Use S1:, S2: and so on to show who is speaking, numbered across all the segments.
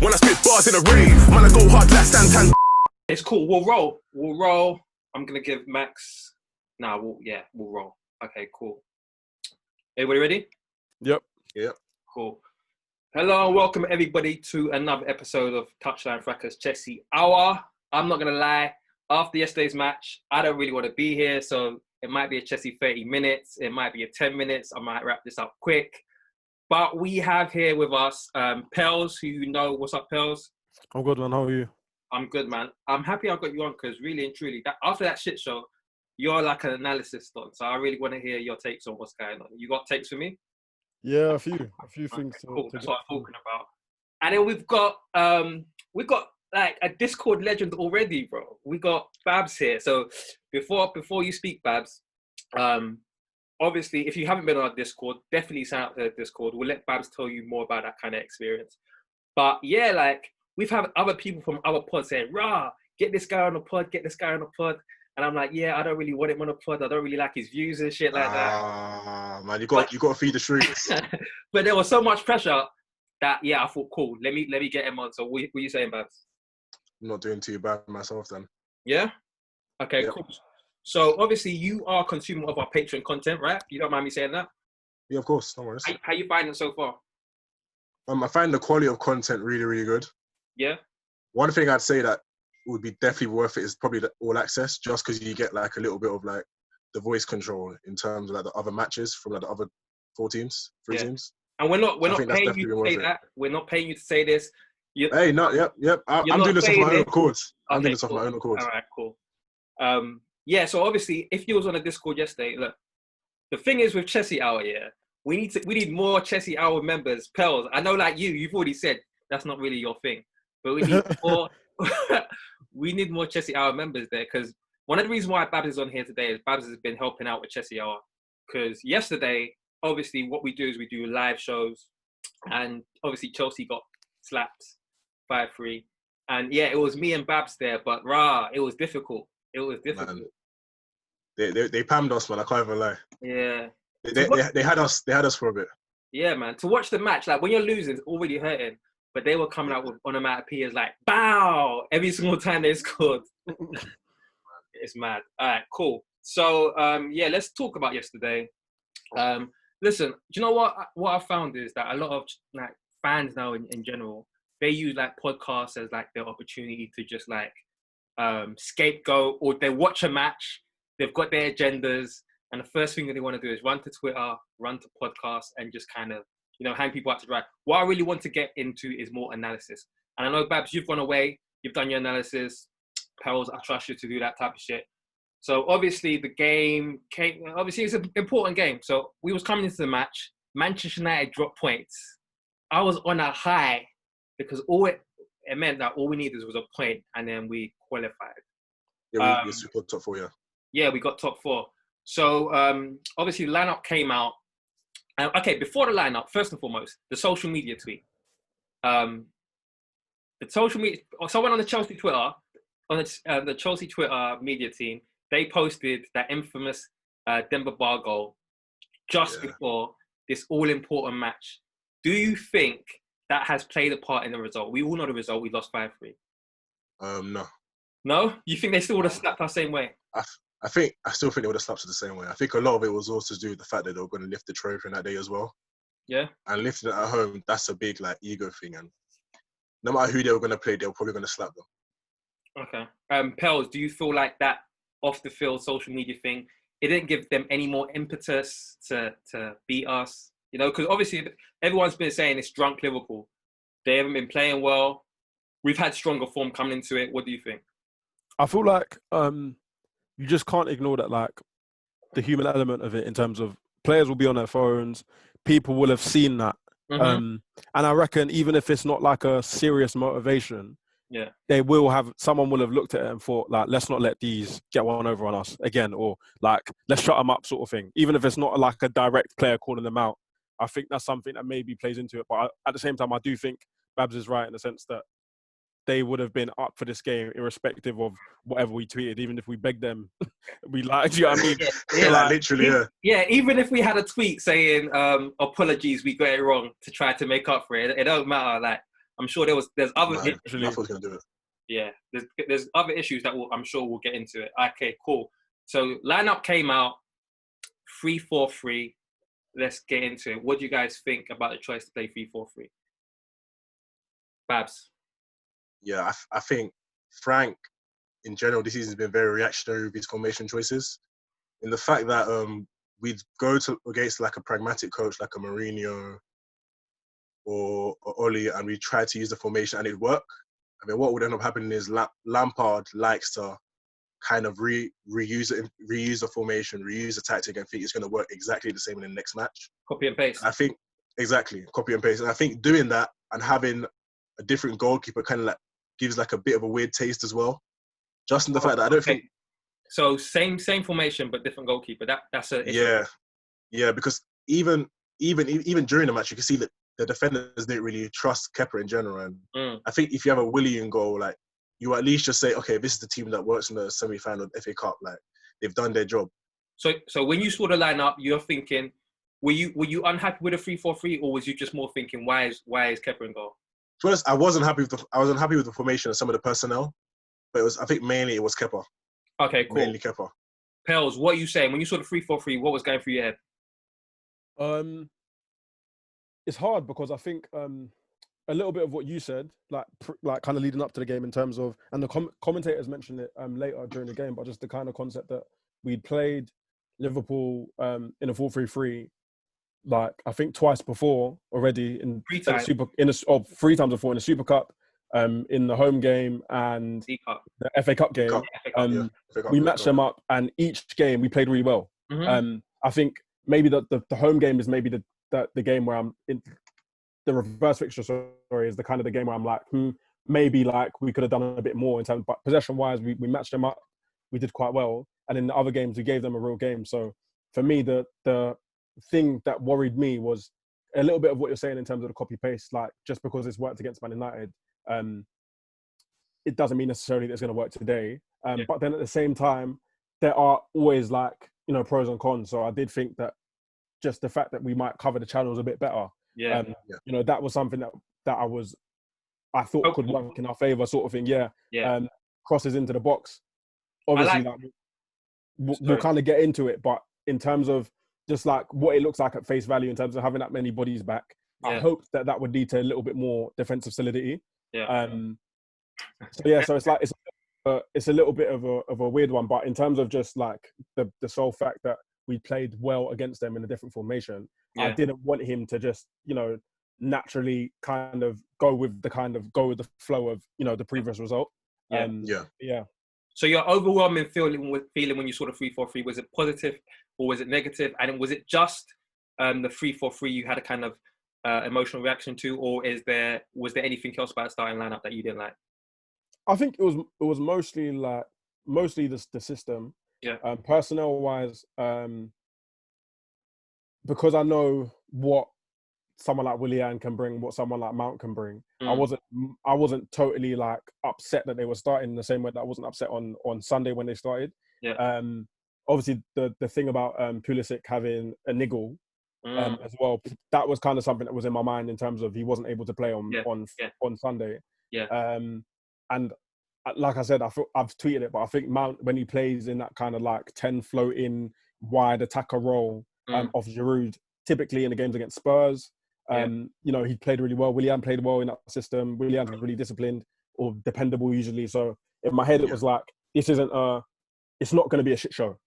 S1: When I spit bars in a rave, man, I go hard like Santan.
S2: It's cool. We'll roll. I'm gonna give Max. We'll roll. Okay, cool. Everybody ready?
S3: Yep.
S2: Cool. Hello and welcome everybody to another episode of Touchline Fracas Chessy Hour. I'm not gonna lie. After yesterday's match, I don't really want to be here, so it might be a Chessy 30 minutes. It might be a 10 minutes. I might wrap this up quick. But we have here with us Pels, who you know. What's up, Pels?
S3: I'm good, man. How are you?
S2: I'm good, man. I'm happy I got you on because really and truly, after that shit show, you're like an analyst on. So I really want to hear your takes on what's going on. You got takes for me?
S3: Yeah, a few things.
S2: Cool. That's what I'm talking about. And then we've got like a Discord legend already, bro. We got Babs here. So before you speak, Babs, obviously, if you haven't been on our Discord, definitely sign up to the Discord. We'll let Babs tell you more about that kind of experience. But yeah, like we've had other people from other pods saying, "Rah, get this guy on the pod, get this guy on the pod." And I'm like, yeah, I don't really want him on the pod. I don't really like his views and shit like that.
S4: Man, you got to feed the streets.
S2: But there was so much pressure that I thought, cool, let me get him on. So what are you saying, Babs?
S4: I'm not doing too bad myself then.
S2: Yeah? Okay,
S4: Yep.
S2: cool. So obviously you are a consumer of our Patreon content, right? You don't mind me saying that?
S4: Yeah, of course. No worries.
S2: How you finding it so far?
S4: I find the quality of content really, really good.
S2: Yeah?
S4: One thing I'd say that would be definitely worth it is probably the all access, just because you get like a little bit of like the voice control in terms of like the other matches from like the other three teams.
S2: And we're not
S4: I think that's
S2: paying you to say that. We're not paying you to say this.
S4: Yep. I'm doing this off my own accord. I'm doing this off my own accord.
S2: All right, cool. Yeah, so obviously, if you was on a Discord yesterday, look, the thing is with Chessy Hour, we need more Chessy Hour members. Pels, I know, like you've already said that's not really your thing, but we need more. We need more Chessy Hour members there, because one of the reasons why Babs is on here today is Babs has been helping out with Chessy Hour. Because yesterday, obviously, what we do is we do live shows, and obviously Chelsea got slapped 5-3, and yeah, it was me and Babs there, but it was difficult. Man,
S4: they pammed us, man. I can't even lie.
S2: Yeah.
S4: They had us for a bit.
S2: Yeah, man. To watch the match, like when you're losing, it's already hurting. But they were coming out with onomatopoeias like "bow" every single time they scored. It's mad. All right, cool. So let's talk about yesterday. Listen, do you know what? What I found is that a lot of like fans now in general, they use like podcasts as like their opportunity to just like scapegoat, or they watch a match, they've got their agendas, and the first thing that they want to do is run to Twitter, run to podcasts, and just kind of, hang people out to dry. What I really want to get into is more analysis. And I know, Babs, you've gone away, you've done your analysis. Pels, I trust you to do that type of shit. So obviously the game came, obviously it's an important game. So we was coming into the match, Manchester United dropped points. I was on a high because it meant that all we needed was a point, and then we qualified.
S4: Yeah, we got top 4, yeah. Yeah,
S2: we got top 4. So obviously the lineup came out. Okay, before the lineup, first and foremost, the social media tweet. The social media, someone on the Chelsea Twitter, the Chelsea Twitter media team, they posted that infamous Demba Ba goal just before this all-important match. Do you think that has played a part in the result? We all know the result. We lost 5-3.
S4: No.
S2: No? You think they still would have slapped our same way?
S4: I still think they would have slapped us the same way. I think a lot of it was also to do with the fact that they were going to lift the trophy on that day as well.
S2: Yeah.
S4: And lifting it at home, that's a big like ego thing. And no matter who they were going to play, they were probably going to slap them.
S2: Okay. Pels, do you feel like that off the field social media thing, it didn't give them any more impetus to beat us? Because obviously everyone's been saying it's drunk Liverpool. They haven't been playing well. We've had stronger form coming into it. What do you think?
S3: I feel like you just can't ignore that, like the human element of it, in terms of players will be on their phones, people will have seen that.
S2: Mm-hmm.
S3: And I reckon even if it's not like a serious motivation, someone will have looked at it and thought, like, let's not let these get one over on us again, or like, let's shut them up sort of thing. Even if it's not like a direct player calling them out, I think that's something that maybe plays into it. But at the same time, I do think Babs is right in the sense that they would have been up for this game irrespective of whatever we tweeted, even if we begged them. We lied, you know what I mean?
S4: Literally.
S2: Yeah, even if we had a tweet saying, apologies, we got it wrong, to try to make up for it. It don't matter. Like, I'm sure there's other
S4: Man, I thought he was going to do it.
S2: Yeah, there's other issues that I'm sure we'll get into it. Okay, cool. So lineup came out 3-4-3. Let's get into it. What do you guys think about the choice to play 3-4-3? Babs.
S4: Yeah, I think Frank, in general, this season has been very reactionary with his formation choices. In the fact that we'd go against like a pragmatic coach like a Mourinho or Oli, and we try to use the formation and it'd work. I mean, what would end up happening is Lampard likes to kind of reuse the formation, reuse the tactic, and think it's going to work exactly the same in the next match.
S2: Copy and paste.
S4: And I think, exactly, copy and paste. And I think doing that and having a different goalkeeper kind of like gives like a bit of a weird taste as well. Just in the fact that I don't think...
S2: So same formation, but different goalkeeper. That's a issue.
S4: Yeah, because even during the match, you can see that the defenders didn't really trust Kepa in general. And I think if you have a Willian goal, like, you at least just say, okay, this is the team that works in the semi-final of the FA Cup. Like, they've done their job.
S2: So when you saw the lineup, you're thinking, were you unhappy with a 3-4-3, or was you just more thinking, why is Kepa in goal?
S4: First, I wasn't happy with the formation and some of the personnel, but I think mainly it was Kepa.
S2: Okay, cool.
S4: Mainly Kepa.
S2: Pels, what are you saying when you saw the 3-4-3? What was going through your head?
S3: It's hard because I think a little bit of what you said, like kind of leading up to the game in terms of, and the commentators mentioned it later during the game, but just the kind of concept that we'd played Liverpool in a 4-3-3, like I think twice before already three times before in the Super Cup, in the home game and the FA Cup game. We matched them up, and each game we played really well.
S2: Mm-hmm.
S3: I think maybe the home game is maybe the game where I'm in. The reverse fixture, sorry, is the kind of the game where I'm like, maybe like we could have done a bit more in terms, but possession-wise, we matched them up. We did quite well, and in the other games, we gave them a real game. So for me, the thing that worried me was a little bit of what you're saying in terms of the copy-paste. Like, just because it's worked against Man United, it doesn't mean necessarily that it's going to work today. But then at the same time, there are always like, pros and cons. So I did think that just the fact that we might cover the channels a bit better. That was something that I thought could work in our favour, sort of thing. Crosses into the box. Obviously, we'll kind of get into it, but in terms of just like what it looks like at face value, in terms of having that many bodies back, I hope that would lead to a little bit more defensive solidity. So it's like it's a little bit of a weird one, but in terms of just like the sole fact that we played well against them in a different formation, I didn't want him to just, naturally kind of go with the flow of, the previous result.
S2: So your overwhelming feeling when you saw the 3-4-3, was it positive or was it negative? And was it just the 3-4-3 you had a kind of emotional reaction to, or was there anything else about the starting lineup that you didn't like?
S3: I think it was mostly the system. Personnel wise, because I know what someone like Willian can bring, what someone like Mount can bring. I wasn't totally like upset that they were starting the same way that I wasn't upset on Sunday when they started. Obviously the thing about Pulisic having a niggle as well, that was kind of something that was in my mind in terms of he wasn't able to play on Sunday. And like I said, I've tweeted it, but I think Mount, when he plays in that kind of like 10 floating wide attacker role of Giroud, typically in the games against Spurs, he played really well. Willian played well in that system. Willian's really disciplined or dependable usually. So in my head, it was like, this isn't it's not going to be a shit show.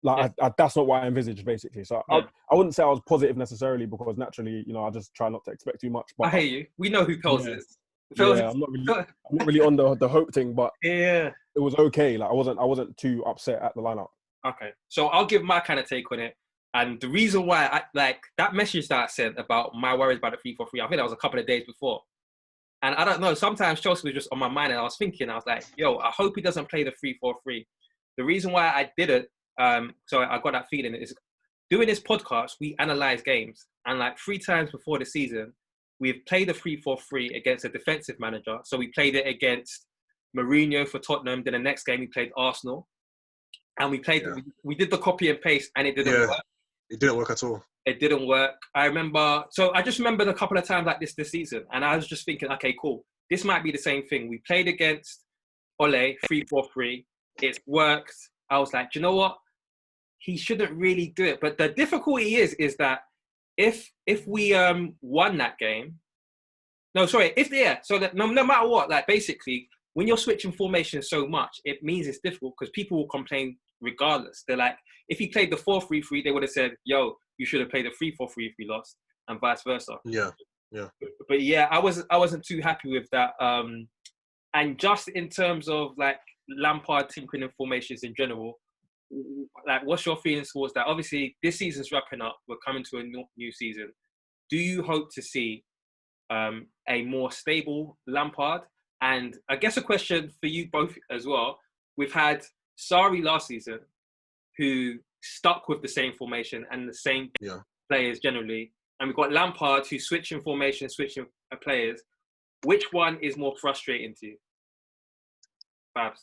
S3: Like that's not what I envisaged, basically. So I wouldn't say I was positive necessarily, because naturally, I just try not to expect too much. But
S2: I hear you. We know who Pels is.
S3: I'm not really on the hope thing, but it was okay. Like I wasn't too upset at the lineup.
S2: Okay, so I'll give my kind of take on it. And the reason why I like that message that I sent about my worries about the 3-4-3, I think that was a couple of days before. And I don't know, sometimes Chelsea was just on my mind, and I was like, yo, I hope he doesn't play the 3-4-3. The reason why I did it, so I got that feeling, is doing this podcast, we analyse games. And like 3 times before the season, we've played a 3-4-3 against a defensive manager. So we played it against Mourinho for Tottenham. Then the next game we played Arsenal. And we did the copy and paste, and it didn't work.
S4: It didn't work at all.
S2: It didn't work. I just remembered a couple of times like this season, and I was just thinking, okay, cool. This might be the same thing. We played against Ole 3-4-3. It's worked. I was like, do you know what? He shouldn't really do it. But the difficulty is that if we won that game, so that no matter what, like basically, when you're switching formations so much, it means it's difficult because people will complain regardless. They're like, if he played the 4-3-3, they would have said, yo, you should have played the 3-4-3 if we lost, and vice versa.
S4: Yeah.
S2: But yeah, I wasn't too happy with that. And just in terms of like Lampard tinkering in formations in general, like what's your feelings towards that? Obviously, this season's wrapping up. We're coming to a new season. Do you hope to see a more stable Lampard? And I guess a question for you both as well. We've had Sarri last season, who stuck with the same formation and the same players generally. And we've got Lampard, who's switching formation, switching players. Which one is more frustrating to you? Babs?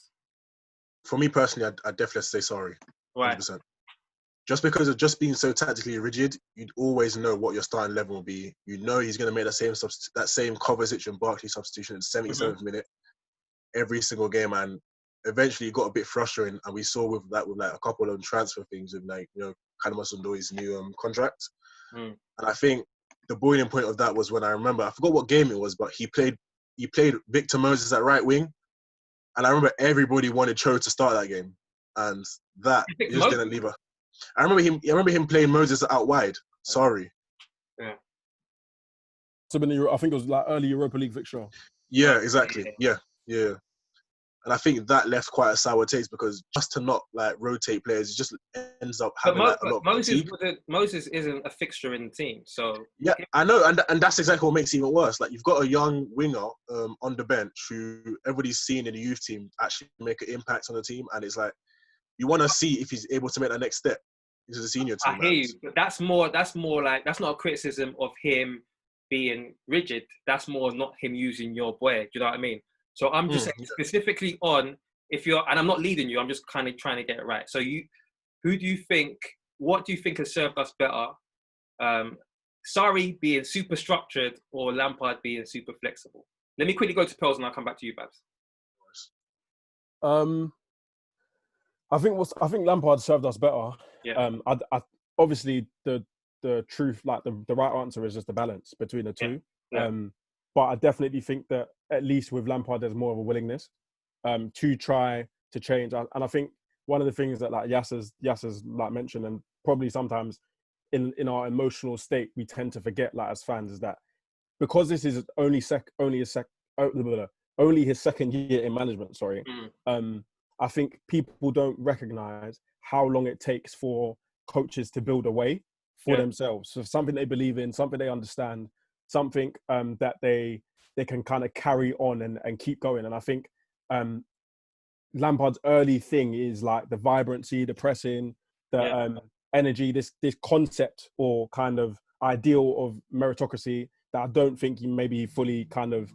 S4: For me personally, I'd definitely say Sarri.
S2: Right.
S4: 100%. Just because of just being so tactically rigid, you'd always know what your starting level will be. You know he's going to make that same Kovacic and Barkley substitution at the 77th minute every single game, and eventually it got a bit frustrating. And we saw with like a couple of transfer things with Kanema Sundoi's new contract. And I think the boiling point of that was when I forgot what game it was, but he played Victor Moses at right wing, and I remember everybody wanted Cho to start that game, and that just didn't leave a. I remember him playing Moses out wide. Sorry.
S3: Yeah. So I think it was like early Europa League fixture.
S4: Yeah, exactly. Yeah. And I think that left quite a sour taste because just to not like rotate players, it just ends up having a lot of fatigue.
S2: Moses isn't a fixture in the team, so
S4: yeah, I know, and that's exactly what makes it even worse. Like you've got a young winger on the bench who everybody's seen in the youth team actually make an impact on the team, and it's like you want to see if he's able to make that next step into the senior team.
S2: I hear you, but that's more like that's not a criticism of him being rigid. That's more not him using your boy. Do you know what I mean? So I'm just saying specifically on if you're, and I'm not leading you. I'm just kind of trying to get it right. So what do you think has served us better? Sarri being super structured or Lampard being super flexible? Let me quickly go to Pels and I'll come back to you, Babs.
S3: I think Lampard served us better.
S2: Yeah.
S3: I obviously the truth, like the right answer is just the balance between the two.
S2: Yeah.
S3: But I definitely think that at least with Lampard, there's more of a willingness to try to change. And I think one of the things that like Yasser's like mentioned, and probably sometimes in our emotional state, we tend to forget like as fans, is that because this is only his second year in management. Sorry. I think people don't recognize how long it takes for coaches to build a way for themselves. So something they believe in, something they understand, something that they can kind of carry on and keep going. And I think Lampard's early thing is like the vibrancy, the pressing, the energy, this concept or kind of ideal of meritocracy that I don't think he maybe fully kind of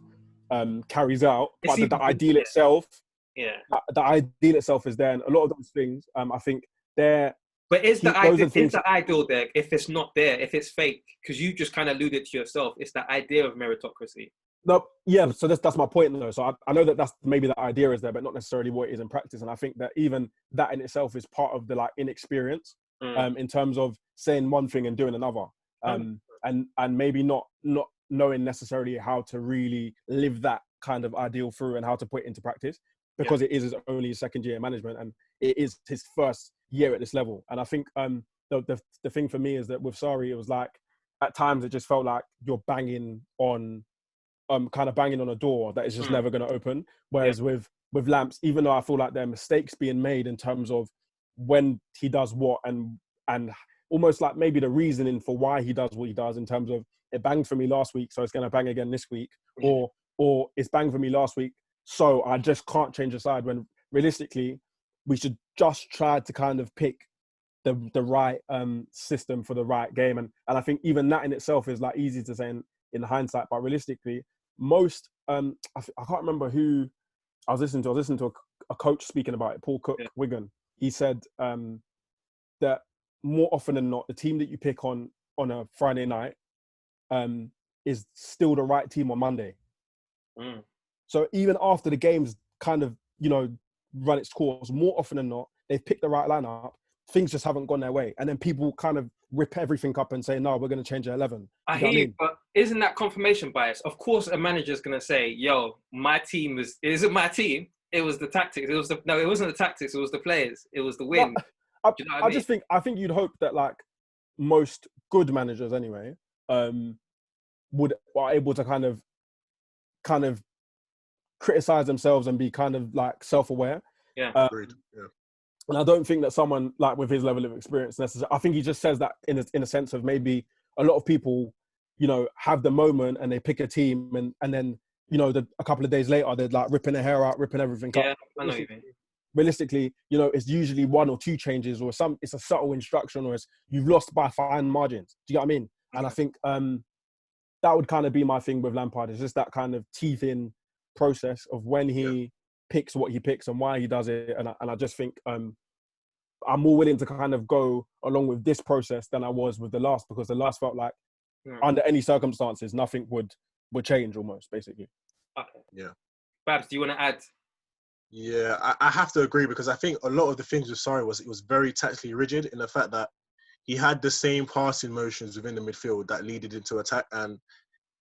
S3: carries out. But the ideal itself, the ideal itself is there. And a lot of those things, I think they're.
S2: But is the ideal there if it's not there, if it's fake? Because you just kind of alluded to yourself. It's the idea of meritocracy.
S3: No, yeah, so that's my point though. So I know that's maybe the idea is there, but not necessarily what it is in practice. And I think that even that in itself is part of the like inexperience in terms of saying one thing and doing another. And maybe not knowing necessarily how to really live that kind of ideal through and how to put it into practice. Because it is only his second year in management and it is his first year at this level. And I think the thing for me is that with Sarri, it was like, at times it just felt like you're banging on a door that is just never going to open. Whereas with Lamps, even though I feel like there are mistakes being made in terms of when he does what and almost like maybe the reasoning for why he does what he does in terms of it banged for me last week, so it's going to bang again this week, or it's banged for me last week, so I just can't change the side, when realistically we should just try to kind of pick the right system for the right game. And I think even that in itself is like easy to say in hindsight, but realistically, most I can't remember who I was listening to a coach speaking about it, Paul Cook, Wigan. He said that more often than not, the team that you pick on on a Friday night is still the right team on Monday. So even after the game's kind of, run its course, more often than not, they've picked the right lineup. Things just haven't gone their way. And then people kind of rip everything up and say, no, we're going to change the 11.
S2: I hear you, but isn't that confirmation bias? Of course, a manager's going to say, yo, my team isn't my team. It was the tactics. It wasn't the tactics. It was the players. It was the win.
S3: I think you'd hope that like most good managers anyway, are able to kind of criticize themselves and be kind of like self-aware.
S2: Yeah.
S4: Agreed. Yeah.
S3: And I don't think that someone like with his level of experience necessarily. I think he just says that in a sense of maybe a lot of people, have the moment and they pick a team and then a couple of days later they're like ripping their hair out, ripping everything up.
S2: Yeah, I know you mean.
S3: Realistically, it's usually 1 or 2 changes or it's a subtle instruction or you've lost by fine margins. Do you get what I mean? And I think that would kind of be my thing with Lampard. It's just that kind of teeth-in process of when he picks what he picks and why he does it. And I just think I'm more willing to kind of go along with this process than I was with the last, because the last felt like under any circumstances, nothing would change almost, basically.
S2: Okay.
S4: Yeah.
S2: Babs, do you want to add?
S4: Yeah, I have to agree, because I think a lot of the things with Sarri it was very tactically rigid in the fact that he had the same passing motions within the midfield that leaded into attack. And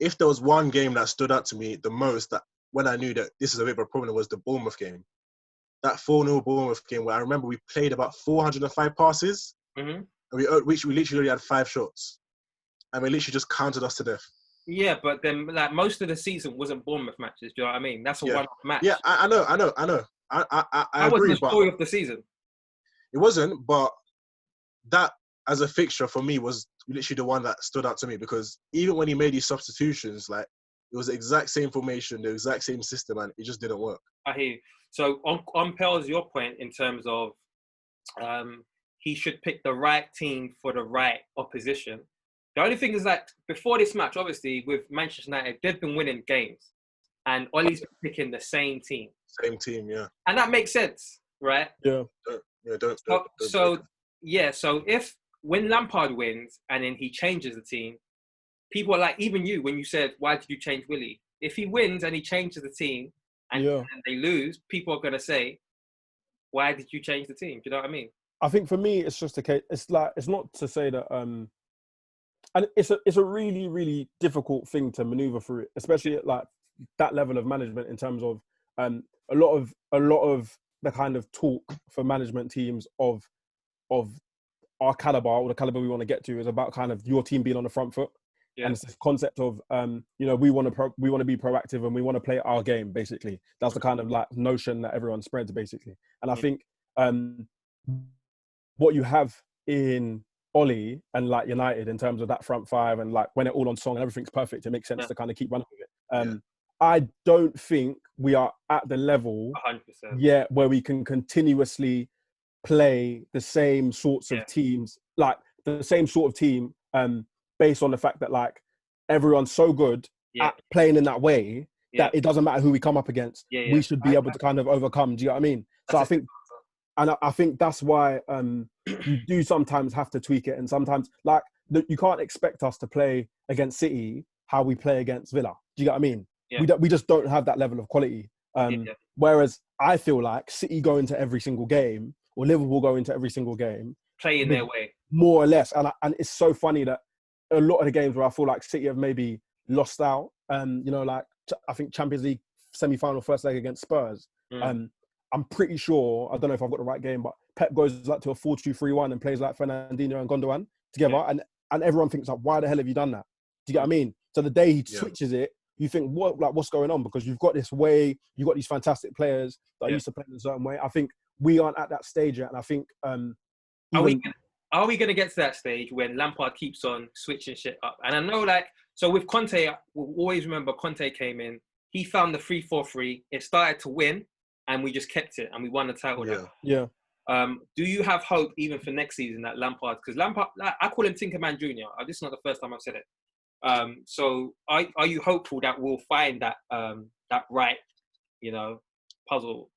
S4: if there was one game that stood out to me the most, that when I knew that this is a bit of a problem, was the Bournemouth game. That 4-0 Bournemouth game where I remember we played about 405 passes, and we literally only had 5 shots. And they literally just counted us to death.
S2: Yeah, but then like most of the season wasn't Bournemouth matches. Do you know what I mean? That's a one-off match.
S4: Yeah, I know. I
S2: that
S4: agree.
S2: Wasn't the story of the season.
S4: It wasn't, but that as a fixture for me was literally the one that stood out to me, because even when he made these substitutions, like it was the exact same formation, the exact same system, and it just didn't work.
S2: I hear you. So on Pell's your point in terms of he should pick the right team for the right opposition. The only thing is that before this match, obviously, with Manchester United, they've been winning games. And Ollie's been picking the same team.
S4: Same team, yeah.
S2: And that makes sense, right?
S3: Yeah.
S2: So if when Lampard wins and then he changes the team, people are like, even you, when you said, why did you change Willie? If he wins and he changes the team and they lose, people are going to say, why did you change the team? Do you know what I mean? I
S3: think for me, it's just a case. It's not to say that... And it's a really, really difficult thing to maneuver through, especially at like that level of management, in terms of a lot of the kind of talk for management teams of our caliber, or the caliber we want to get to, is about kind of your team being on the front foot. Yeah. And it's this concept of we want to be proactive and we want to play our game, basically. That's the kind of like notion that everyone spreads, basically. And I think what you have in Ollie and like United in terms of that front five, and like when it all on song and everything's perfect, it makes sense to kind of keep running with it. I don't think we are at the level
S2: 100%.
S3: yet where we can continuously play the same sorts of teams, like the same sort of team, based on the fact that like everyone's so good at playing in that way that it doesn't matter who we come up against. We should be able to kind of overcome. Do you know what I mean? So I think, and I think that's why you do sometimes have to tweak it, and sometimes like you can't expect us to play against City how we play against Villa. Do you get what I mean? Yeah. We just don't have that level of quality. Whereas I feel like City go into every single game, or Liverpool go into every single game,
S2: playing their way,
S3: more or less. And it's so funny that a lot of the games where I feel like City have maybe lost out, like I think Champions League semi-final first leg against Spurs. I'm pretty sure, I don't know if I've got the right game, but Pep goes like to a 4-2-3-1 and plays like Fernandinho and Gundogan together, and everyone thinks like, why the hell have you done that? Do you get what I mean? So the day he switches it, you think, what's going on? Because you've got this way, you've got these fantastic players that are used to playing in a certain way. I think we aren't at that stage yet, and I think
S2: are we going to get to that stage when Lampard keeps on switching shit up? And I know, like, so with Conte, we'll always remember Conte came in, he found the 3-4-3, it started to win, and we just kept it, and we won the title.
S3: Yeah.
S2: Do you have hope even for next season that Lampard, because Lampard, I call him Tinkerman Jr. This is not the first time I've said it. So are you hopeful that we'll find that right, puzzle?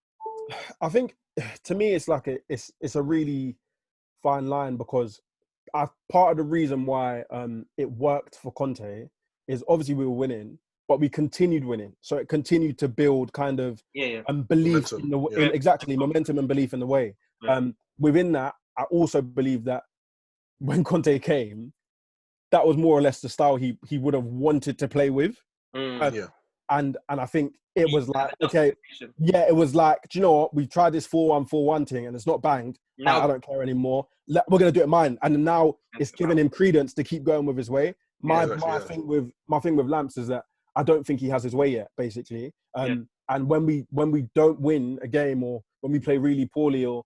S3: I think, to me, it's like it's a really fine line, because part of the reason why it worked for Conte is obviously we were winning, but we continued winning. So it continued to build kind of belief
S4: momentum.
S3: in exactly momentum and belief in the way. Within that, I also believe that when Conte came, that was more or less the style he would have wanted to play with. And I think it was like, okay, it was like, do you know what? We tried this 4-1-4-1 thing and it's not banged. No. I don't care anymore. We're going to do it mine. And now it's giving him credence to keep going with his way. My thing with Lamps is that I don't think he has his way yet, basically. And when we don't win a game or when we play really poorly or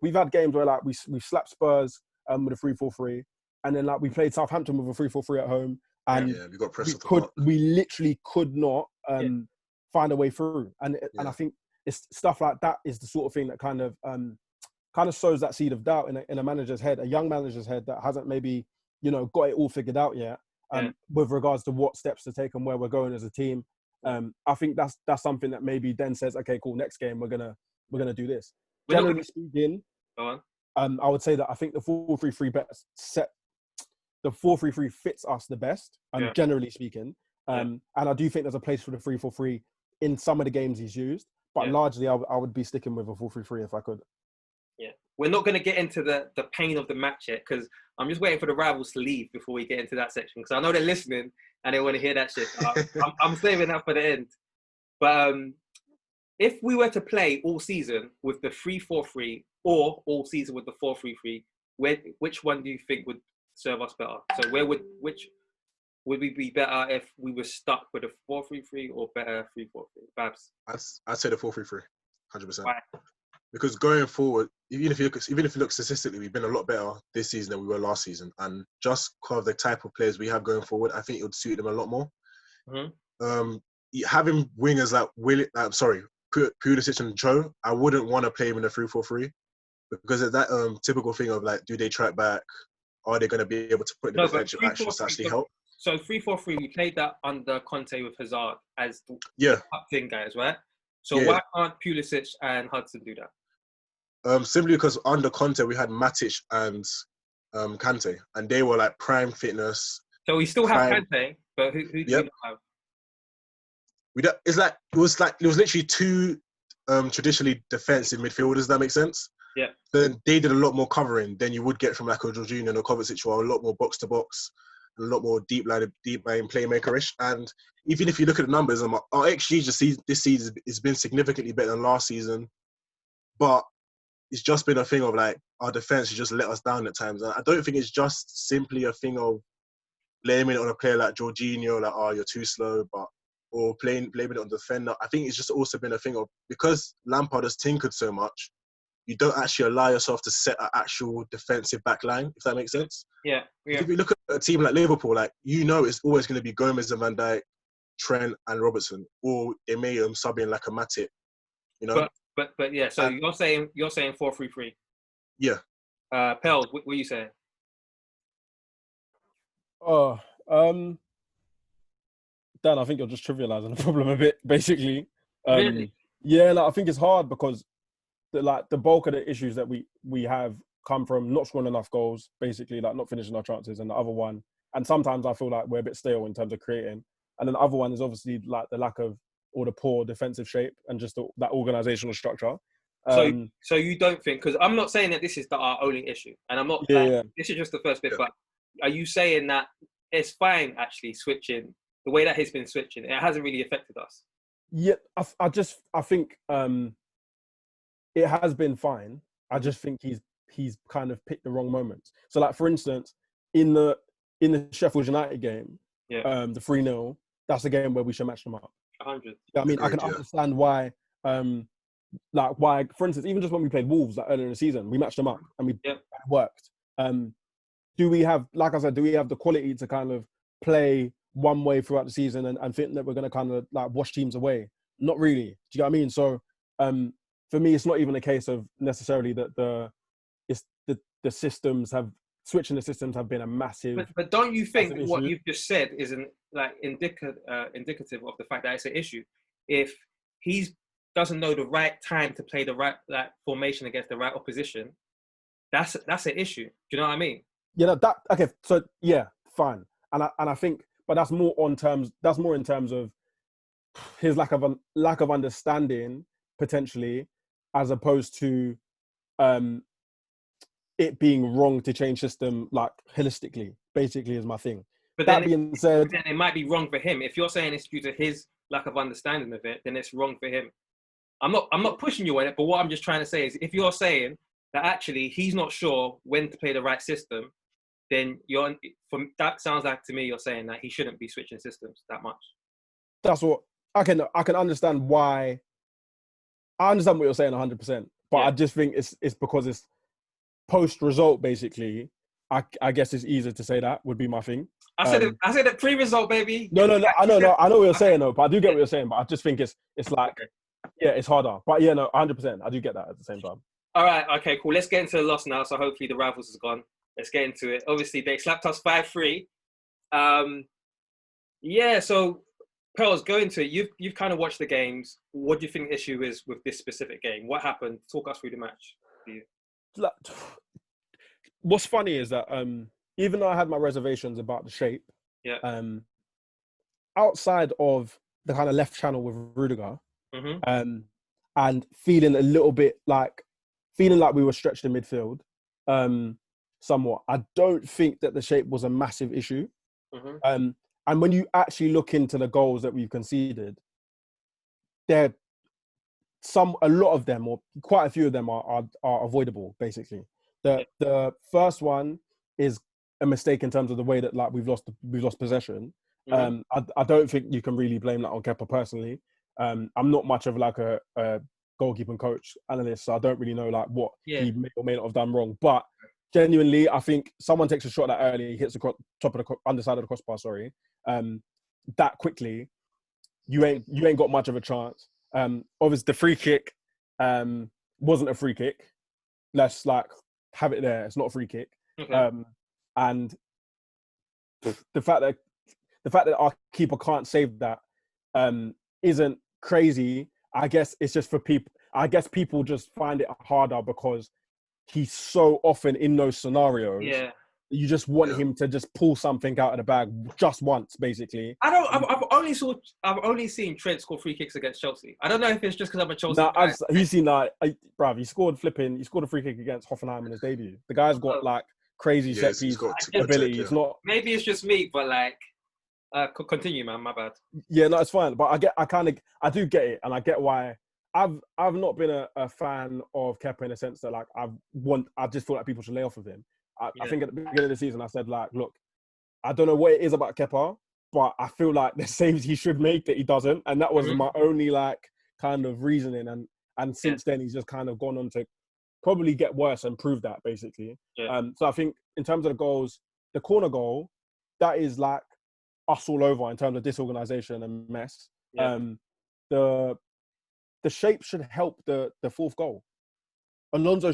S3: we've had games where like we slapped Spurs with a 3-4-3, and then like we played Southampton with a 3-4-3 at home, and
S4: we got pressed
S3: we literally could not find a way through. And I think it's stuff like that is the sort of thing that kind of sows that seed of doubt in a manager's head, a young manager's head that hasn't maybe got it all figured out yet with regards to what steps to take and where we're going as a team. I think that's something that maybe then says, okay, cool, next game we're gonna do this. Generally speaking, I would say that I think the 4-3-3 best set. The 4-3-3 fits us the best, generally speaking. And I do think there's a place for the 3-4-3 in some of the games he's used. But largely, I would be sticking with a 4-3-3 if I could.
S2: Yeah. We're not going to get into the pain of the match yet, because I'm just waiting for the rivals to leave before we get into that section. Because I know they're listening and they want to hear that shit. I'm saving that for the end. But if we were to play all season with the 3-4-3 or all season with the 4-3-3, which one do you think would serve us better? So which would we be better if we were stuck with a 4-3-3 or better 3-4-3? Babs?
S4: I'd say the 4-3-3, 100%.
S2: Why?
S4: Because going forward, even if you look statistically, we've been a lot better this season than we were last season, and just because of the type of players we have going forward, I think it would suit them a lot more. Having wingers like Pulisic and Joe, I wouldn't want to play him in a 3-4-3 because of that typical thing of like, do they track back? Are they going to be able to put in the defensive actions to actually help?
S2: So 3-4-3, we played that under Conte with Hazard as the thing guys, right? So why can't Pulisic and Hudson do that?
S4: Simply because under Conte we had Matic and Kante, and they were like prime fitness.
S2: So we still have Kante, but who do we not have?
S4: It was literally two traditionally defensive midfielders. That makes sense.
S2: Yeah.
S4: Then they did a lot more covering than you would get from like a Jorginho and a Kovacic, or a lot more box to box, a lot more deep line playmaker-ish. And even if you look at the numbers, our XG this season has been significantly better than last season, but it's just been a thing of like our defense has just let us down at times. And I don't think it's just simply a thing of blaming it on a player like Jorginho, like you're too slow, or blaming it on the defender. I think it's just also been a thing of, because Lampard has tinkered so much, you don't actually allow yourself to set an actual defensive back line, if that makes sense.
S2: Yeah.
S4: If you look at a team like Liverpool, like, it's always going to be Gomez and Van Dijk, Trent and Robertson, or they may sub in like a Matic,
S2: But yeah. So you're saying 4-3-3.
S4: Yeah.
S2: Pels, what are you saying?
S3: Dan, I think you're just trivializing the problem a bit, basically.
S2: Really?
S3: Yeah, I think it's hard because the bulk of the issues that we have come from not scoring enough goals, basically, like not finishing our chances, and the other one, and sometimes I feel like we're a bit stale in terms of creating, and then the other one is obviously like the lack of, or the poor defensive shape and just that organizational structure.
S2: So you don't think, because I'm not saying that this is our only issue, and I'm not. This is just the first bit, but are you saying that it's fine actually switching the way that he's been switching? It hasn't really affected us.
S3: Yeah, I think it has been fine. I just think he's kind of picked the wrong moments. So, like, for instance, in the Sheffield United game, the 3-0, that's a game where we should match them up.
S2: 100.
S3: I mean, I can understand why, why, for instance, even just when we played Wolves earlier in the season, we matched them up and it worked. Do we have, like I said, the quality to kind of play one way throughout the season and think that we're going to kind of like wash teams away? Not really. Do you get what I mean? So, for me, it's not even a case of necessarily that the systems have switching the systems have been a massive.
S2: But don't you think what you've just said isn't like indicative of the fact that it's an issue? If he doesn't know the right time to play the right formation against the right opposition, that's an issue. Do you know what I mean?
S3: You know that. Okay, so yeah, fine. And I think, but that's more in terms of his lack of understanding potentially, as opposed to it being wrong to change system like holistically. Basically, is my thing.
S2: But
S3: that being said,
S2: then it might be wrong for him. If you're saying it's due to his lack of understanding of it, then it's wrong for him. I'm not pushing you on it, but what I'm just trying to say is, if you're saying that actually he's not sure when to play the right system, then that sounds like to me you're saying that he shouldn't be switching systems that much.
S3: That's what I can understand why. I understand what you're saying 100%, but I just think it's because it's post result basically. I guess it's easier to say that would be my thing.
S2: I said it pre-result, baby.
S3: No, I know what you're saying though, but I do get what you're saying, but I just think it's like, yeah, it's harder. But yeah, no, 100%. I do get that at the same time.
S2: All right, okay, cool. Let's get into the loss now. So hopefully the rivals is gone. Let's get into it. Obviously, they slapped us 5-3. Yeah, so Pearls, go into it. You've kind of watched the games. What do you think the issue is with this specific game? What happened? Talk us through the match.
S3: What's funny is that even though I had my reservations about the shape, outside of the kind of left channel with Rudiger, and feeling a little bit like we were stretched in midfield, somewhat. I don't think that the shape was a massive issue. And when you actually look into the goals that we've conceded, a lot of them, or quite a few of them, are avoidable. Basically, the first one is a mistake in terms of the way that we've lost possession. I don't think you can really blame that on Kepa personally. I'm not much of a goalkeeping coach analyst, so I don't really know what he may or may not have done wrong. But genuinely, I think someone takes a shot that early, hits the top of the underside of the crossbar. Sorry, that quickly, you ain't got much of a chance. Obviously, the free kick wasn't a free kick. Let's have it there. It's not a free kick. And the fact that our keeper can't save that isn't crazy. I guess it's just for people. I guess people just find it harder because he's so often in those scenarios.
S2: Yeah.
S3: You just want him to just pull something out of the bag just once, basically.
S2: I've only seen Trent score free kicks against Chelsea. I don't know if it's just because I'm a Chelsea guy.
S3: He's seen bruv, he scored a free kick against Hoffenheim in his debut. The guy's got crazy set piece ability. It's not. Maybe
S2: it's just me, but continue, man. My bad.
S3: Yeah, no, it's fine. But I do get it, and I get why. I've not been a fan of Kepa in the sense that I just feel like people should lay off of him. I think at the beginning of the season I said look, I don't know what it is about Kepa, but I feel like there's saves he should make that he doesn't, and that was my only kind of reasoning. And since then he's just kind of gone on to probably get worse and prove that basically. So I think in terms of the goals, the corner goal, that is us all over in terms of disorganization and mess. The shape should help the fourth goal. Alonso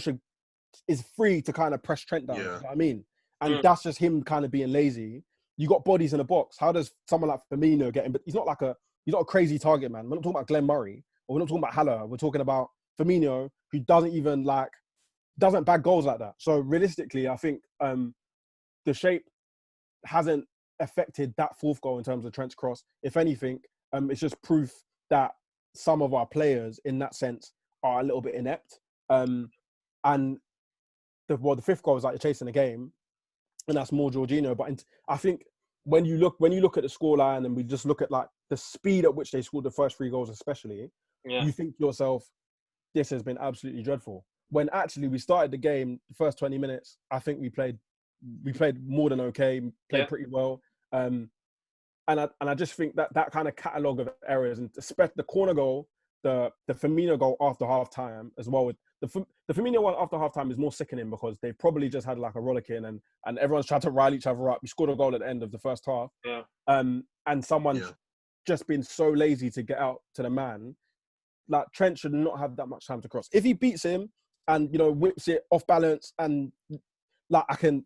S3: is free to kind of press Trent down. You know what I mean? And that's just him kind of being lazy. You got bodies in the box. How does someone like Firmino get in? But he's not a crazy target, man. We're not talking about Glenn Murray, or we're not talking about Haller. We're talking about Firmino, who doesn't even doesn't bag goals like that. So realistically, I think the shape hasn't affected that fourth goal in terms of Trent's cross. If anything, it's just proof that some of our players in that sense are a little bit inept. And the fifth goal is you're chasing the game, and that's more Jorginho. But I think when you look at the scoreline and we just look at the speed at which they scored the first 3 goals, especially, you think to yourself, this has been absolutely dreadful. When actually we started the game, the first 20 minutes, I think we played more than okay, played pretty well. And I just think that kind of catalogue of errors, and especially the corner goal, the Firmino goal after half time as well. With the Firmino one after half time is more sickening because they probably just had a rollicking and everyone's trying to rile each other up. We scored a goal at the end of the first half. And someone's just been so lazy to get out to the man. Trent should not have that much time to cross. If he beats him and whips it off balance, and I can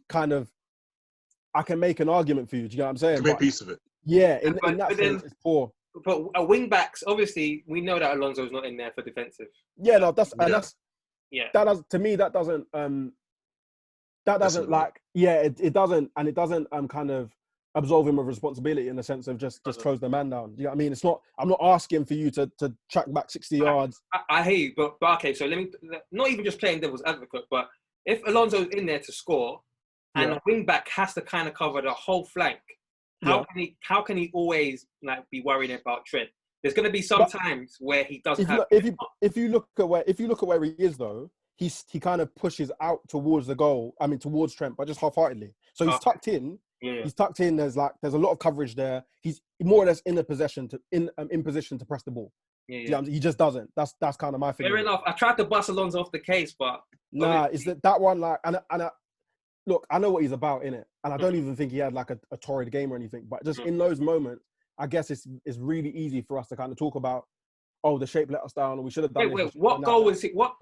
S3: make an argument for you. Do you know what I'm saying?
S4: To make peace of it.
S3: Yeah, in that sense, it's poor.
S2: But wing backs, obviously, we know that Alonso's not in there for defensive.
S3: Yeah, no, that doesn't that doesn't it doesn't, and it doesn't kind of absolve him of responsibility in the sense of just close the man down. You know what I mean? It's not. I'm not asking for you to track back 60 yards.
S2: I hear you, but okay. So let me not even just playing devil's advocate, but if Alonso's in there to score, and the wing back has to kind of cover the whole flank, how can he always like be worrying about Trent? There's going to be some times where he doesn't have.
S3: If you look at where he is though, he kind of pushes out towards the goal. I mean towards Trent, but just half-heartedly. So he's tucked in. Yeah. He's tucked in. There's a lot of coverage there. He's more or less in position to press the ball. Yeah. He just doesn't. That's kind of my thing.
S2: Fair enough. I tried to bust Alonso off the case, but
S3: is that one like look, I know what he's about in it, and I don't even think he had like a torrid game or anything. But just in those moments, I guess it's really easy for us to kind of talk about, oh, the shape let us down, or we should have done.
S2: Wait, what goal was he? What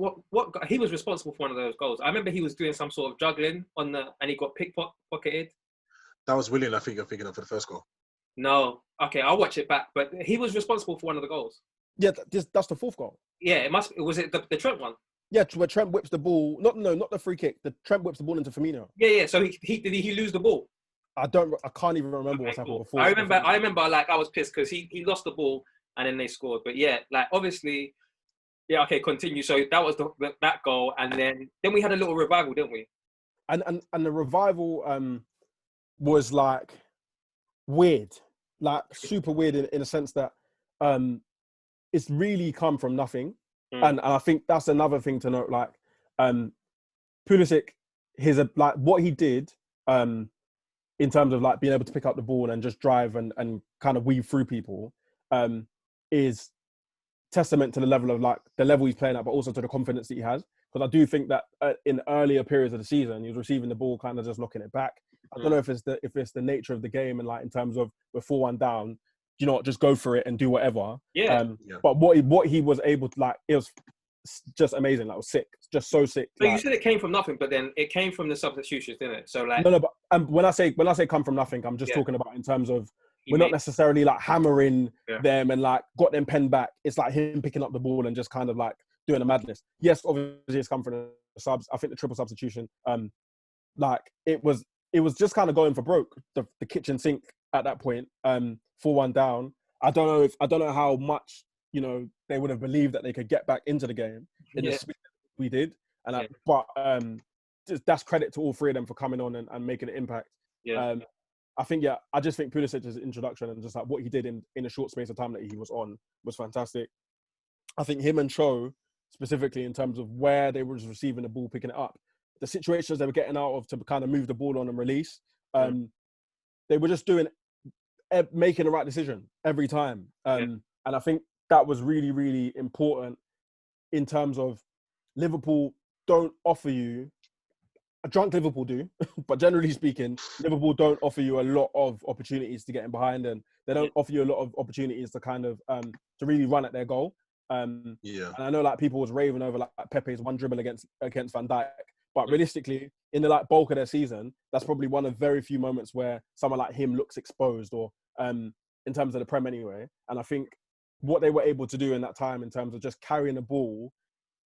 S2: he was responsible for one of those goals? I remember he was doing some sort of juggling and he got pickpocketed.
S4: That was Willian, I think you're thinking of for the first goal.
S2: No, okay, I'll watch it back. But he was responsible for one of the goals.
S3: Yeah, that's the fourth goal.
S2: Yeah, was it the Trent one?
S3: Yeah, where Trent whips the ball. Not the free kick. Trent whips the ball into Firmino.
S2: Yeah. So did he lose the ball?
S3: I can't even remember what's happened before.
S2: I remember like I was pissed because he lost the ball and then they scored. But yeah, like obviously, yeah. Okay, continue. So that was that goal, and then we had a little revival, didn't we?
S3: And the revival was like weird, like super weird in a sense that it's really come from nothing. And I think that's another thing to note. Like Pulisic, like what he did in terms of like being able to pick up the ball and just drive and kind of weave through people is testament to the level he's playing at, but also to the confidence that he has. Because I do think that in earlier periods of the season, he was receiving the ball, kind of just knocking it back. I don't know if it's the nature of the game and like in terms of we're 4-1 down, you know, just go for it and do whatever. But what he was able to like, it was just amazing. Like, it was sick, just so sick.
S2: So you said it came from nothing, but then it came from the substitutions, didn't it? So like
S3: no, but when I say come from nothing, I'm just talking about in terms of we're not necessarily like hammering them and like got them penned back. It's like him picking up the ball and just kind of like doing a madness. Yes, obviously it's come from the subs. I think the triple substitution, like it was just kind of going for broke, the kitchen sink at that point, 4-1 down. I don't know how much, you know, they would have believed that they could get back into the game in the speed we did. And but that's credit to all three of them for coming on and making an impact. I just think Pulisic's introduction and just like what he did in a short space of time that he was on was fantastic. I think him and Cho, specifically in terms of where they were receiving the ball, picking it up, the situations they were getting out of to kind of move the ball on and release, they were just making the right decision every time. And I think that was really, really important in terms of Liverpool don't offer you, a drunk Liverpool do, but generally speaking, Liverpool don't offer you a lot of opportunities to get in behind, and they don't offer you a lot of opportunities to kind of to really run at their goal. And I know like people was raving over like Pepe's one dribble against Van Dijk, but realistically, in the like bulk of their season, that's probably one of very few moments where someone like him looks exposed, or in terms of the Prem anyway. And I think what they were able to do in that time in terms of just carrying the ball,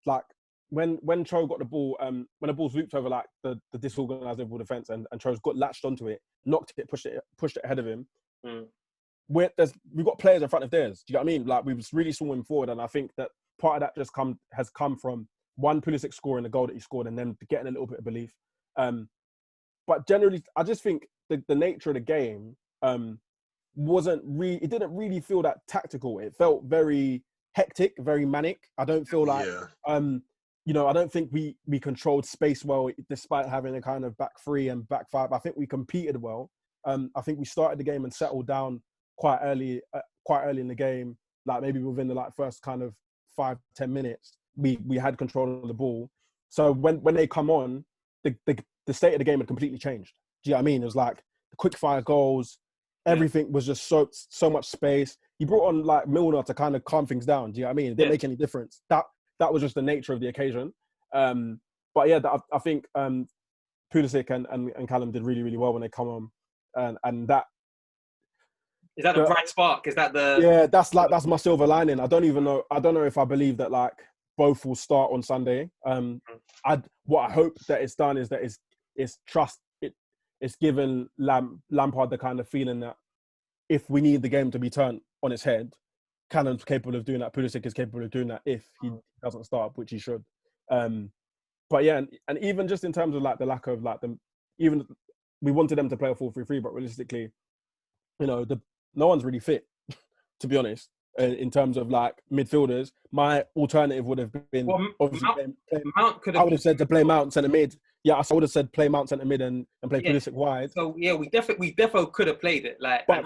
S3: like when Cho got the ball, when the ball's looped over like the disorganized Liverpool defense, and Cho's got latched onto it, knocked it, pushed it ahead of him. We've got players in front of theirs. Do you know what I mean? Like we really saw him forward, and I think that part of that just has come from one, Pulisic scoring the goal that he scored, and then getting a little bit of belief. But generally, I just think the nature of the game it didn't really feel that tactical. It felt very hectic, very manic. I don't feel like you know, I don't think we controlled space well, despite having a kind of back three and back five. I think we competed well. I think we started the game and settled down quite early in the game. Like maybe within the first kind of 5-10 minutes, we had control of the ball. So when they come on, the state of the game had completely changed. Do you know what I mean? It was like the quick fire goals. Everything was just so much space. He brought on like Milner to kind of calm things down. Do you know what I mean? It didn't make any difference. That was just the nature of the occasion. But yeah, I think Pulisic and Callum did really, really well when they come on. And that
S2: is that the bright spark? Is that the
S3: that's my silver lining. I don't know if I believe that like both will start on Sunday. What I hope that it's done is that it's trust. It's given Lampard the kind of feeling that if we need the game to be turned on its head, Cannon's capable of doing that. Pulisic is capable of doing that if he doesn't start, which he should. But yeah, and even just in terms of like the lack of like them, even we wanted them to play a 4-3-3, but realistically, you know, no one's really fit, to be honest. In terms of like midfielders, my alternative would have been obviously
S2: Mount could have.
S3: I would have said to play Mount centre mid. Yeah, I would have said play Mount centre mid and play Pulisic wide.
S2: So yeah, we definitely could have played it. Like,
S3: but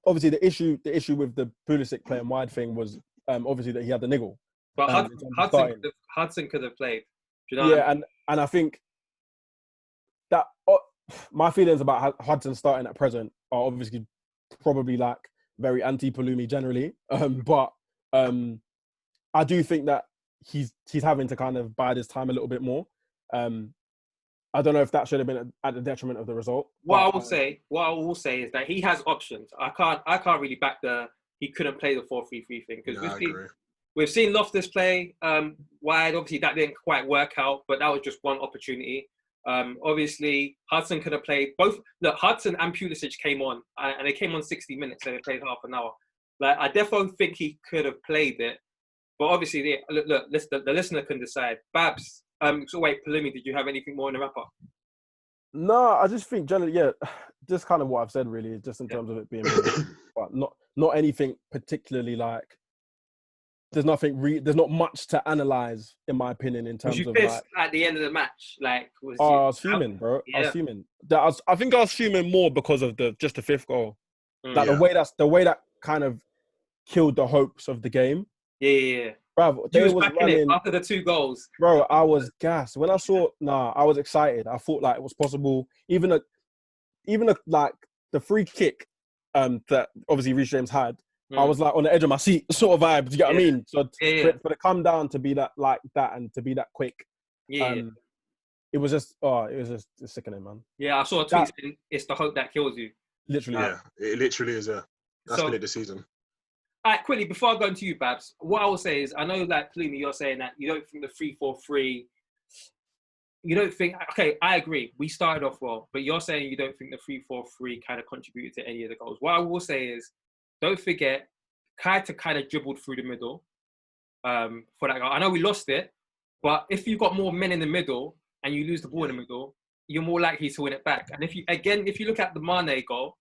S3: obviously the issue with the Pulisic playing wide thing was obviously that he had the niggle.
S2: But Hudson could have played. Do you know
S3: yeah, and I think that my feelings about Hudson starting at present are obviously probably like very anti-Palumi generally, but I do think that he's having to kind of bide his time a little bit more. I don't know if that should have been at the detriment of the result.
S2: What I will say is that he has options. I can't really back he couldn't play the 4-3-3 thing because we've seen Loftus play wide. Obviously, that didn't quite work out, but that was just one opportunity. Obviously, Hudson could have played both. Look, Hudson and Pulisic came on, and they came on 60 minutes, so they played half an hour. Like, I definitely think he could have played it, but obviously, the listener can decide. Babs, so wait, Palumi, did you have anything more in the wrap-up?
S3: No, I just think generally, just kind of what I've said really, just in terms of it being, but not anything particularly like. There's not much to analyze, in my opinion, in terms of like
S2: at the end of the match. Like,
S3: I was fuming, bro. Yeah. I was fuming. I think I was fuming more because of the fifth goal. Like the way that kind of killed the hopes of the game.
S2: Yeah.
S3: Bro,
S2: they was running after the 2 goals.
S3: Bro, I was gassed when I saw. I was excited. I thought like it was possible. Even like the free kick, that obviously Reece James had. I was like on the edge of my seat, sort of vibe. Do you get what I mean? So for it to come down to be that like that and to be that quick, it was just it's sickening, man.
S2: Yeah, I saw a tweet saying it's the hope that kills you.
S3: Literally,
S4: it literally is. That's been it this season.
S2: All right, quickly before I go into you, Babs, what I will say is I know like Palumi, you're saying that you don't think the 3-4-3. You don't think, okay, I agree. We started off well, but you're saying you don't think the 3-4-3 kind of contributed to any of the goals. What I will say is, don't forget, Keita kind of dribbled through the middle for that goal. I know we lost it, but if you've got more men in the middle and you lose the ball in the middle, you're more likely to win it back. And if you look at the Mane goal,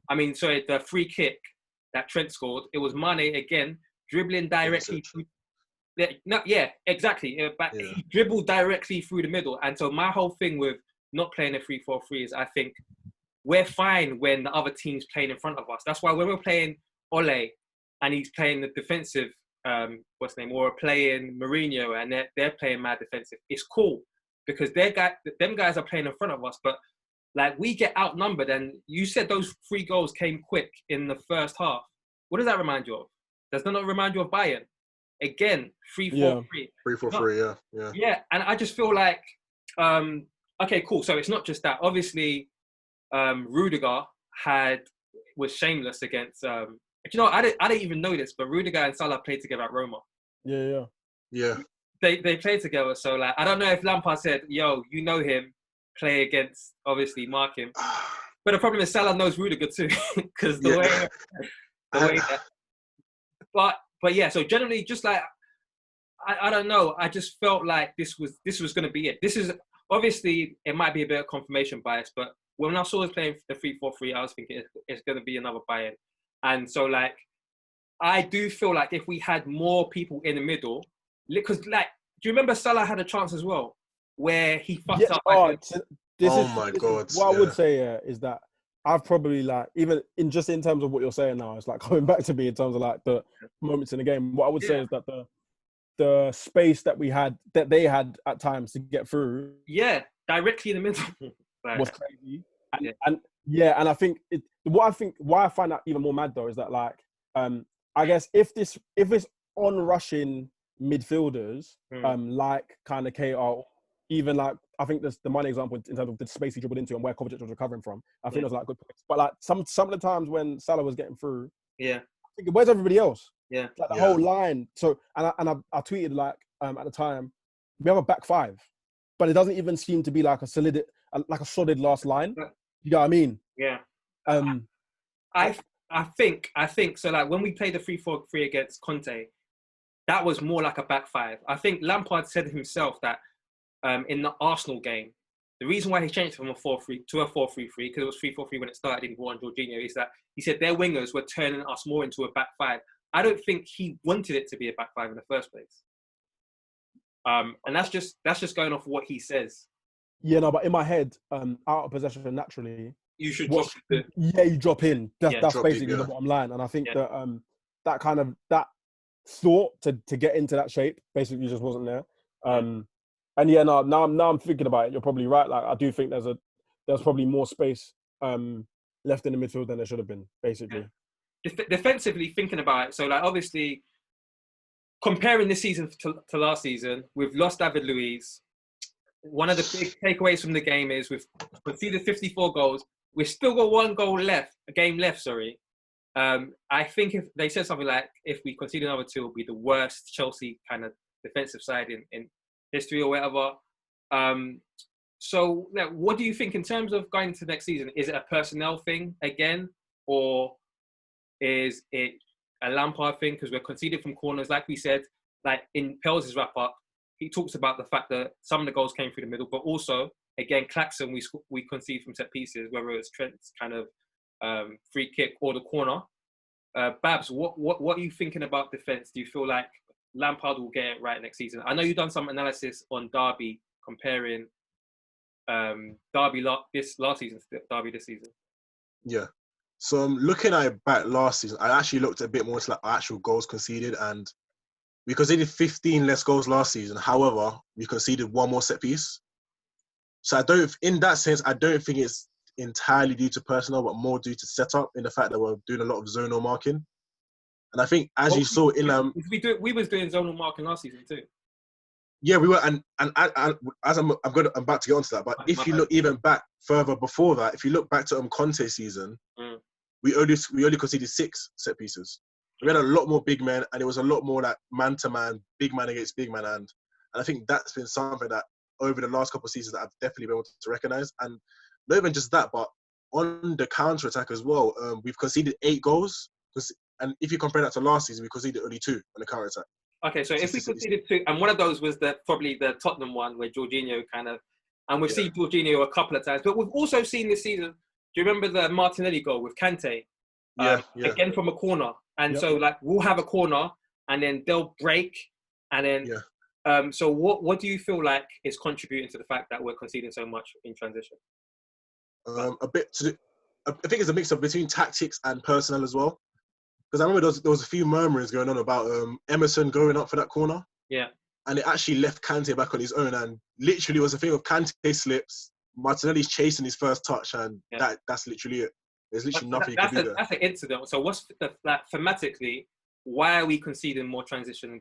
S2: the free kick that Trent scored, it was Mane again dribbling directly through. Exactly. He dribbled directly through the middle. And so my whole thing with not playing a 3-4-3 is I think we're fine when the other team's playing in front of us. That's why when we're playing Ole and he's playing the defensive, or we're playing Mourinho and they're playing mad defensive, it's cool because them guys are playing in front of us. But like we get outnumbered, and you said those 3 goals came quick in the first half. What does that remind you of? Does that not remind you of Bayern? Again, 3-4-3.
S4: 3-4-3, yeah.
S2: Yeah, and I just feel like, okay, cool. So it's not just that. Obviously, Rudiger was shameless against. I didn't even know this, but Rudiger and Salah played together at Roma.
S4: Yeah.
S2: They played together. So like, I don't know if Lampard said, "Yo, you know him, play against, obviously mark him." But the problem is Salah knows Rudiger too, because the way that. But yeah. So generally, just like I don't know. I just felt like this was going to be it. This is obviously it might be a bit of confirmation bias, but when I saw us playing the 3-4-3, I was thinking it's going to be another Bayern. And so, like, I do feel like if we had more people in the middle, because, like, do you remember Salah had a chance as well where he fucked up?
S4: My God.
S3: What I would say is that I've probably, like, even in terms of what you're saying now, it's like coming back to me in terms of, like, the moments in the game. What I would say is that the space that they had at times to get through.
S2: Yeah, directly in the middle.
S3: Was crazy. And I think why I find that even more mad though is that like I guess if it's on rushing midfielders like kind of KR, even like I think the Mane example in terms of the space he dribbled into and where Kovacic was recovering from, I think it was like good points. But like some of the times when Salah was getting through, I think where's everybody else?
S2: Yeah,
S3: like the whole line. So and I tweeted like at the time we have a back 5. but it doesn't even seem to be like a solid last line. You know what I mean?
S2: Yeah.
S3: Um,
S2: I think so. Like when we played the 3-4-3 against Conte, that was more like a back five. I think Lampard said himself that in the Arsenal game, the reason why he changed from a 4-3 to a 4-3-3, because it was 3-4-3 when it started in Juan Jorginho, is that he said their wingers were turning us more into a back five. I don't think he wanted it to be a back five in the first place. And that's just going off what he says.
S3: Yeah, no, but in my head, out of possession naturally,
S2: you should drop it.
S3: Yeah, you drop in. That's basically
S4: deep,
S3: the bottom line. And I think that that kind of that thought to get into that shape basically just wasn't there. And yeah, now I'm thinking about it. You're probably right. Like I do think there's probably more space left in the midfield than there should have been. Basically,
S2: defensively thinking about it. So like obviously comparing this season to last season, we've lost David Luiz. One of the big takeaways from the game is we've conceded 54 goals. We've still got a game left. Sorry. I think if they said something like, if we concede another two, it'll be the worst Chelsea kind of defensive side in history or whatever. So what do you think in terms of going into next season? Is it a personnel thing again, or is it a Lampard thing? Because we're conceded from corners, like we said, like in Pels' wrap-up, he talks about the fact that some of the goals came through the middle, but also, again, Claxon, we concede from set pieces, whether it's Trent's kind of free kick or the corner. Babs, what are you thinking about defence? Do you feel like Lampard will get it right next season? I know you've done some analysis on Derby, comparing Derby this last season to Derby this season.
S4: Yeah. So looking at it back last season, I actually looked a bit more to like actual goals conceded, and we conceded 15 less goals last season. However, we conceded one more set piece. So in that sense, I don't think it's entirely due to personnel, but more due to setup, in the fact that we're doing a lot of zonal marking. And I think, as you saw in
S2: we was doing zonal marking last season too.
S4: Yeah, we were, and as I'm about to get onto that. But if you look even back further before that, if you look back to Conte's season, we only conceded 6 set pieces. We had a lot more big men, and it was a lot more like man to man, big man against big man, and I think that's been something that over the last couple of seasons that I've definitely been able to recognise. And not even just that, but on the counter attack as well, we've conceded 8 goals. And if you compare that to last season, we conceded only 2 on the counter attack.
S2: Okay, so if we conceded 2, and one of those was probably the Tottenham one where Jorginho and we've seen Jorginho a couple of times, but we've also seen this season. Do you remember the Martinelli goal with Kante? Again from a corner, and so like we'll have a corner, and then they'll break, and then so what do you feel like is contributing to the fact that we're conceding so much in transition?
S4: I think it's a mix of between tactics and personnel as well. Because I remember there was a few murmurings going on about Emerson going up for that corner. Yeah. And it actually left Kante back on his own. And literally it was a thing of Kante slips, Martinelli's chasing his first touch, and that's literally it. There's literally nothing you can do there. That's
S2: an incident. So what's thematically, why are we conceding more transitional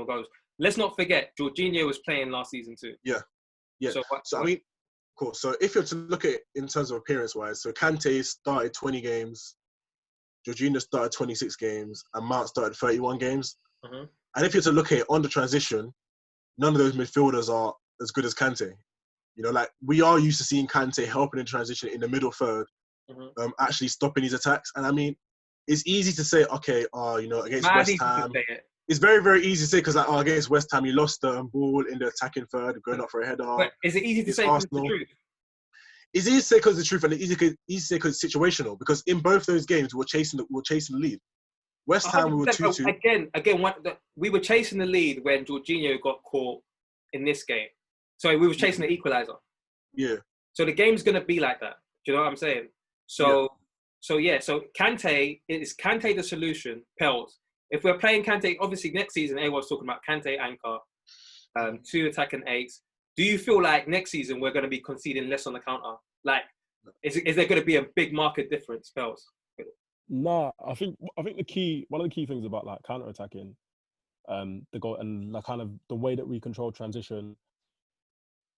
S2: goals? Let's not forget, Jorginho was playing last season too.
S4: Yeah. So I mean, cool. So if you're to look at it in terms of appearance-wise, so Kante started 20 games, Jorginho started 26 games, and Mount started 31 games. Mm-hmm. And if you're to look at it on the transition, none of those midfielders are as good as Kante. You know, like we are used to seeing Kante helping in transition in the middle third, actually stopping his attacks. And I mean, it's easy to say, okay, against West Ham, it's very, very easy to say because against West Ham, he lost the ball in the attacking third, going up for a header.
S2: But is it easy to say because the truth?
S4: It's easy to say because of the truth, and it's easy to say because it's situational. Because in both those games, we're chasing the lead. West Ham, we were 2-2.
S2: Again, we were chasing the lead when Jorginho got caught in this game. So we were chasing the equaliser.
S4: Yeah.
S2: So the game's going to be like that. Do you know what I'm saying? So Kante, is Kante the solution? Pels. If we're playing Kante, obviously next season, everyone's talking about Kante anchor, 2 attacking 8s. Do you feel like next season we're going to be conceding less on the counter? Like, is there going to be a big market difference, Pels?
S3: No, I think one of the key things about like counter attacking, the goal and like kind of the way that we control transition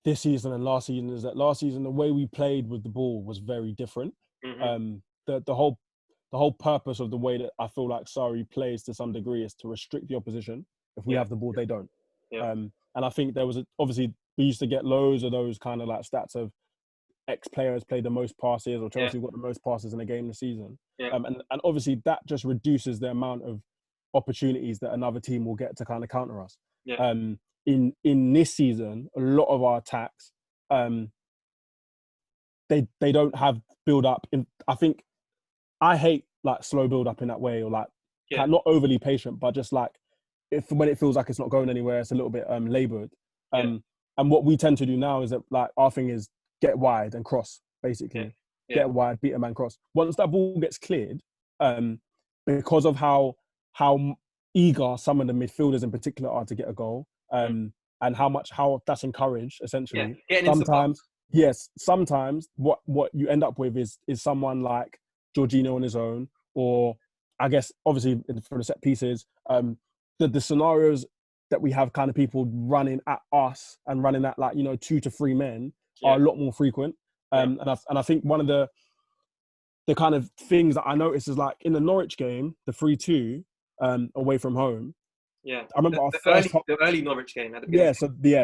S3: this season and last season is that last season the way we played with the ball was very different. Mm-hmm. The whole purpose of the way that I feel like Sarri plays to some degree is to restrict the opposition. If we have the ball, they don't. Yeah. And I think there was obviously we used to get loads of those kind of like stats of X players played the most passes or Chelsea got the most passes in a game this season.
S2: Yeah.
S3: And obviously that just reduces the amount of opportunities that another team will get to kind of counter us.
S2: Yeah.
S3: In this season, a lot of our attacks, they don't have build up. I think I hate like slow build up in that way, or like not overly patient, but just like when it feels like it's not going anywhere, it's a little bit laboured. And what we tend to do now is that like our thing is get wide and cross, basically. Get wide, beat a man, cross. Once that ball gets cleared, because of how eager some of the midfielders in particular are to get a goal, and how that's encouraged, essentially. Sometimes what you end up with is someone like Jorginho on his own, or I guess obviously for the set pieces, the scenarios that we have kind of people running at us and running at like 2 to 3 men are a lot more frequent. And I think one of the kind of things that I noticed is like in the Norwich game, the 3-2 away from home.
S2: Yeah,
S3: I remember
S2: the early Norwich game at the beginning.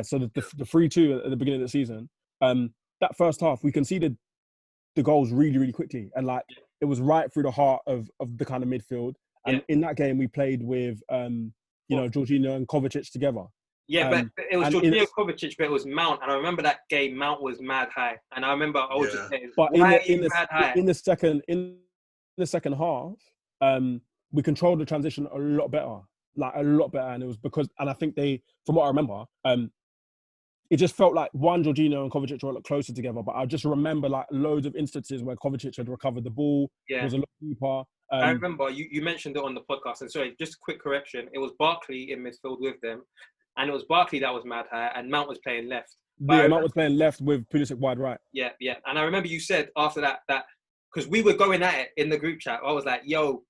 S3: So the 3-2 at the beginning of the season. That first half, we conceded the goals really, really quickly, and like it was right through the heart of the kind of midfield. And in that game, we played with Jorginho and Kovacic together. Yeah,
S2: but it was Jorginho, Kovacic, but it was Mount, and I remember that game. Mount was mad high, and I remember I was just saying,
S3: but in the second half, we controlled the transition a lot better, and it was because, and I think from what I remember, it just felt like Jorginho and Kovacic were a lot closer together. But I just remember like loads of instances where Kovacic had recovered the ball, was a lot deeper.
S2: I remember you mentioned it on the podcast, and sorry, just a quick correction. It was Barkley in midfield with them, and it was Barkley that was mad high, and Mount was playing left.
S3: Mount was playing left with Pulisic wide right.
S2: Yeah. And I remember you said after that because we were going at it in the group chat, I was like, "Yo,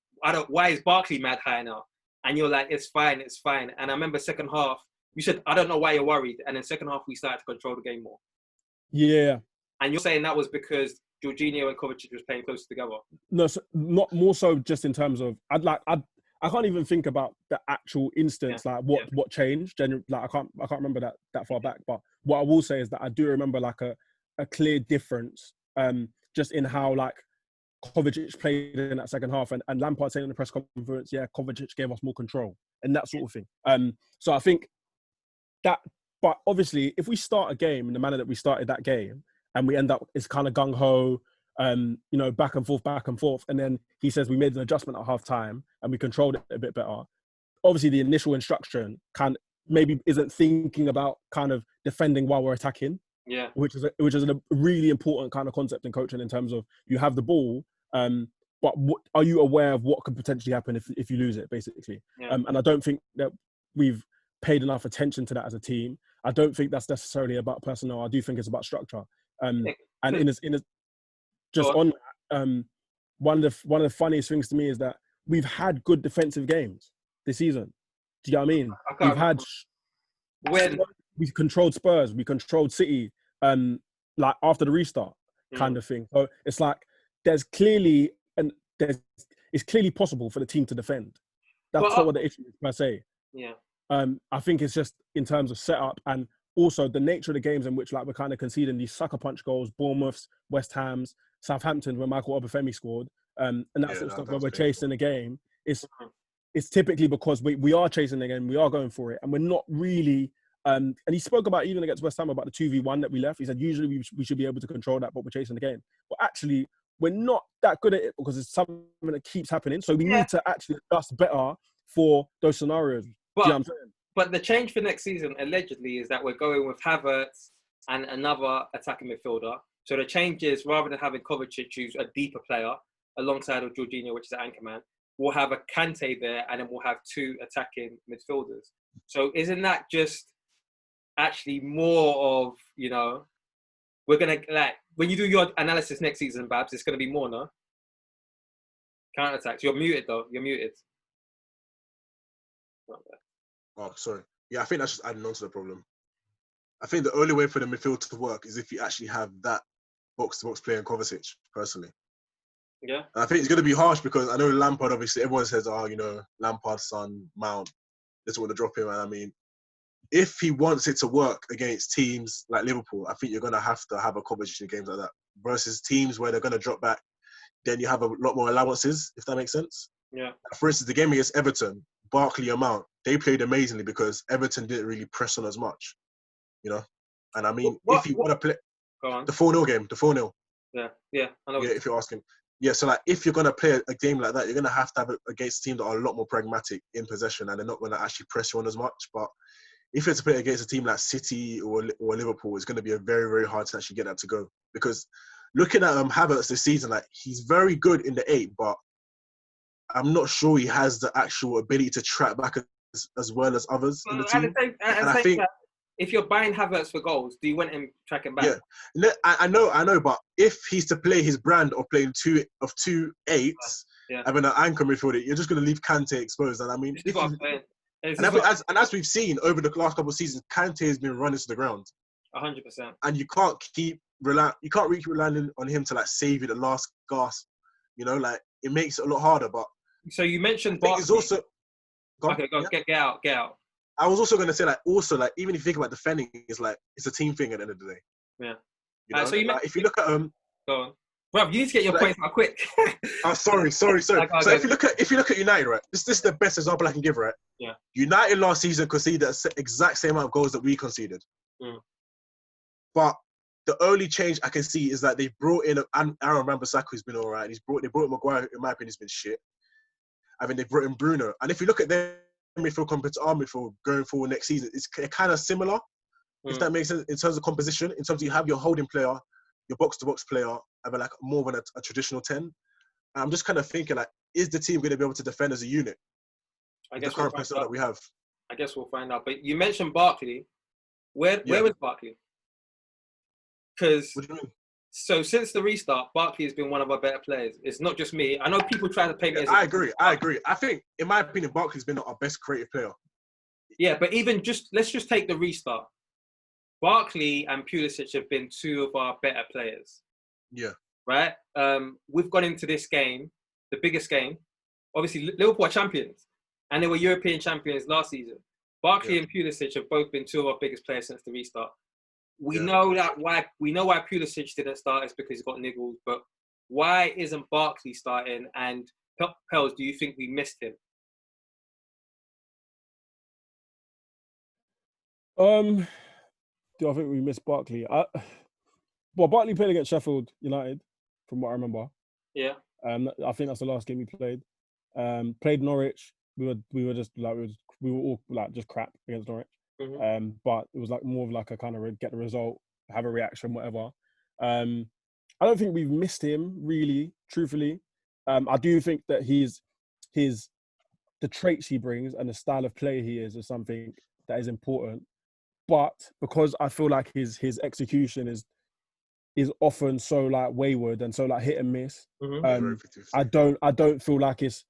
S2: why is Barkley mad high now?" And you're like, "It's fine." And I remember second half, you said, "I don't know why you're worried," and then second half we started to control the game more.
S3: Yeah.
S2: And you're saying that was because Jorginho and Kovacic was playing closer together?
S3: No, so not more so just in terms of I can't even think about the actual instance, like what changed. Like I can't remember that far back. But what I will say is that I do remember like a clear difference, just in how like Kovacic played in that second half, and Lampard saying in the press conference, Kovacic gave us more control and that sort of thing. So I think that, but obviously if we start a game in the manner that we started that game, and we end up, it's kind of gung-ho, back and forth. And then he says we made an adjustment at half time and we controlled it a bit better. Obviously, the initial instruction maybe isn't thinking about kind of defending while we're attacking.
S2: Yeah.
S3: Which is a really important kind of concept in coaching in terms of you have the ball, but are you aware of what could potentially happen if you lose it, basically? Yeah. And I don't think that we've paid enough attention to that as a team. I don't think that's necessarily about personnel. I do think it's about structure. And one of the funniest things to me is that we've had good defensive games this season. Do you know what I mean? We've controlled Spurs, we controlled City, like after the restart kind of thing. So it's like it's clearly possible for the team to defend. That's not what the issue is per se.
S2: Yeah.
S3: I think it's just in terms of setup and also the nature of the games in which like we're kind of conceding these sucker punch goals, Bournemouths, West Ham's, Southampton, where Michael Obafemi scored, and that sort of stuff, where we're chasing the game. It's typically because we are chasing the game, we are going for it, and we're not really. And he spoke about even against West Ham about the 2v1 that we left. He said usually we should be able to control that, but we're chasing the game. But actually, we're not that good at it because it's something that keeps happening. So we need to actually adjust better for those scenarios. Do you know what I'm saying?
S2: But the change for next season, allegedly, is that we're going with Havertz and another attacking midfielder. So the change is, rather than having Kovacic, who's a deeper player, alongside of Jorginho, which is an anchor man, we'll have a Kante there, and then we'll have 2 attacking midfielders. So isn't that just actually more of, we're going to, like, when you do your analysis next season, Babs, it's going to be more, no? Counter-attacks. You're muted, though. You're muted.
S4: Oh, sorry. Yeah, I think that's just adding on to the problem. I think the only way for the midfield to work is if you actually have that box-to-box player in Kovacic, personally.
S2: Yeah.
S4: And I think it's going to be harsh because I know Lampard, obviously, everyone says, Lampard's son, Mount, they just want to drop him. And I mean, if he wants it to work against teams like Liverpool, I think you're going to have a competition in games like that versus teams where they're going to drop back. Then you have a lot more allowances, if that makes sense.
S2: Yeah.
S4: For instance, the game against Everton, Barkley and Mount, they played amazingly because Everton didn't really press on as much, you know. And I mean, if you want to play the 4-0 game, the 4-0.
S2: Yeah, I know.
S4: Yeah, if you're asking. Yeah, so like if you're going to play a game like that, you're going to have it against teams that are a lot more pragmatic in possession and they're not going to actually press you on as much. But if you're to play against a team like City or Liverpool, it's going to be a very, very hard to actually get that to go. Because looking at Havertz this season, like he's very good in the 8, but I'm not sure he has the actual ability to track back as well as others in the team.
S2: I think if you're buying Havertz for goals, do you want him tracking back?
S4: Yeah, I know, but if he's to play his brand of playing two 8s, having an anchor midfielder, you're just going to leave Kante exposed. And I mean, as we've seen over the last couple of seasons, Kante has been running to the ground.
S2: 100%.
S4: And you can't keep relying on him to like save you the last gasp. You know, like it makes it a lot harder. But
S2: so you mentioned Barkley.
S4: It's also
S2: get out.
S4: I was also going to say even if you think about defending, it's a team thing at the end of the day.
S2: Yeah.
S4: You know? So if you look at
S2: go on. Bro, you need to get your points out quick.
S4: Sorry. So if you look at United, right, this is the best example I can give, right?
S2: Yeah.
S4: United last season conceded the exact same amount of goals that we conceded. But the only change I can see is that they've brought in Aaron Wan-Bissaka, who's been all right. They brought in Maguire, who in my opinion has been shit. I mean, they brought in Bruno. And if you look at their midfield compared to our midfield going forward next season, it's kind of similar, if that makes sense, in terms of composition. In terms of you have your holding player, your box-to-box player, having like more than a traditional 10. And I'm just kind of thinking, like, is the team going to be able to defend as a unit? I guess the current personnel that we have.
S2: I guess we'll find out. But you mentioned Barkley. Where was Barkley? Because so since the restart, Barkley has been one of our better players. It's not just me. I know people try to paint me as
S4: I agree. I think, in my opinion, Barkley's been our best creative player.
S2: Yeah, but even let's just take the restart. Barkley and Pulisic have been two of our better players.
S4: Yeah.
S2: Right? We've gone into this game, the biggest game. Obviously, Liverpool are champions, and they were European champions last season. Barkley and Pulisic have both been two of our biggest players since the restart. We know why Pulisic didn't start is because he's got niggles, but why isn't Barkley starting? And Pels, do you think we missed him?
S3: Do I think we missed Barkley? Barkley played against Sheffield United, from what I remember.
S2: Yeah.
S3: I think that's the last game we played. Played Norwich. We were all like just crap against Norwich.
S2: Mm-hmm.
S3: But it was like more of like a kind of get the result, have a reaction, whatever. I don't think we've missed him really, truthfully. I do think that the traits he brings and the style of play he is something that is important. But because I feel like his execution is often so like wayward and so like hit and miss, I don't feel like it's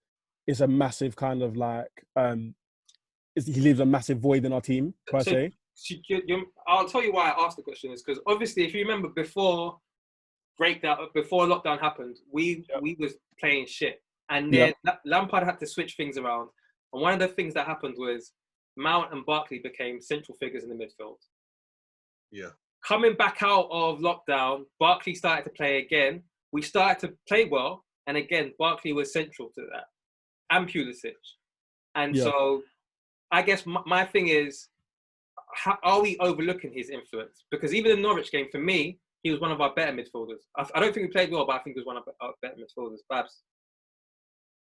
S3: a massive kind of like he leaves a massive void in our team per se.
S2: I'll tell you why I asked the question is because obviously if you remember before lockdown happened, we was playing shit, and then Lampard had to switch things around, and one of the things that happened was Mount and Barkley became central figures in the midfield.
S4: Yeah.
S2: Coming back out of lockdown, Barkley started to play again. We started to play well, and again Barkley was central to that, and Pulisic, and so I guess my thing is, are we overlooking his influence? Because even in the Norwich game, for me, he was one of our better midfielders. I don't think we played well, but I think he was one of our better midfielders. Babs?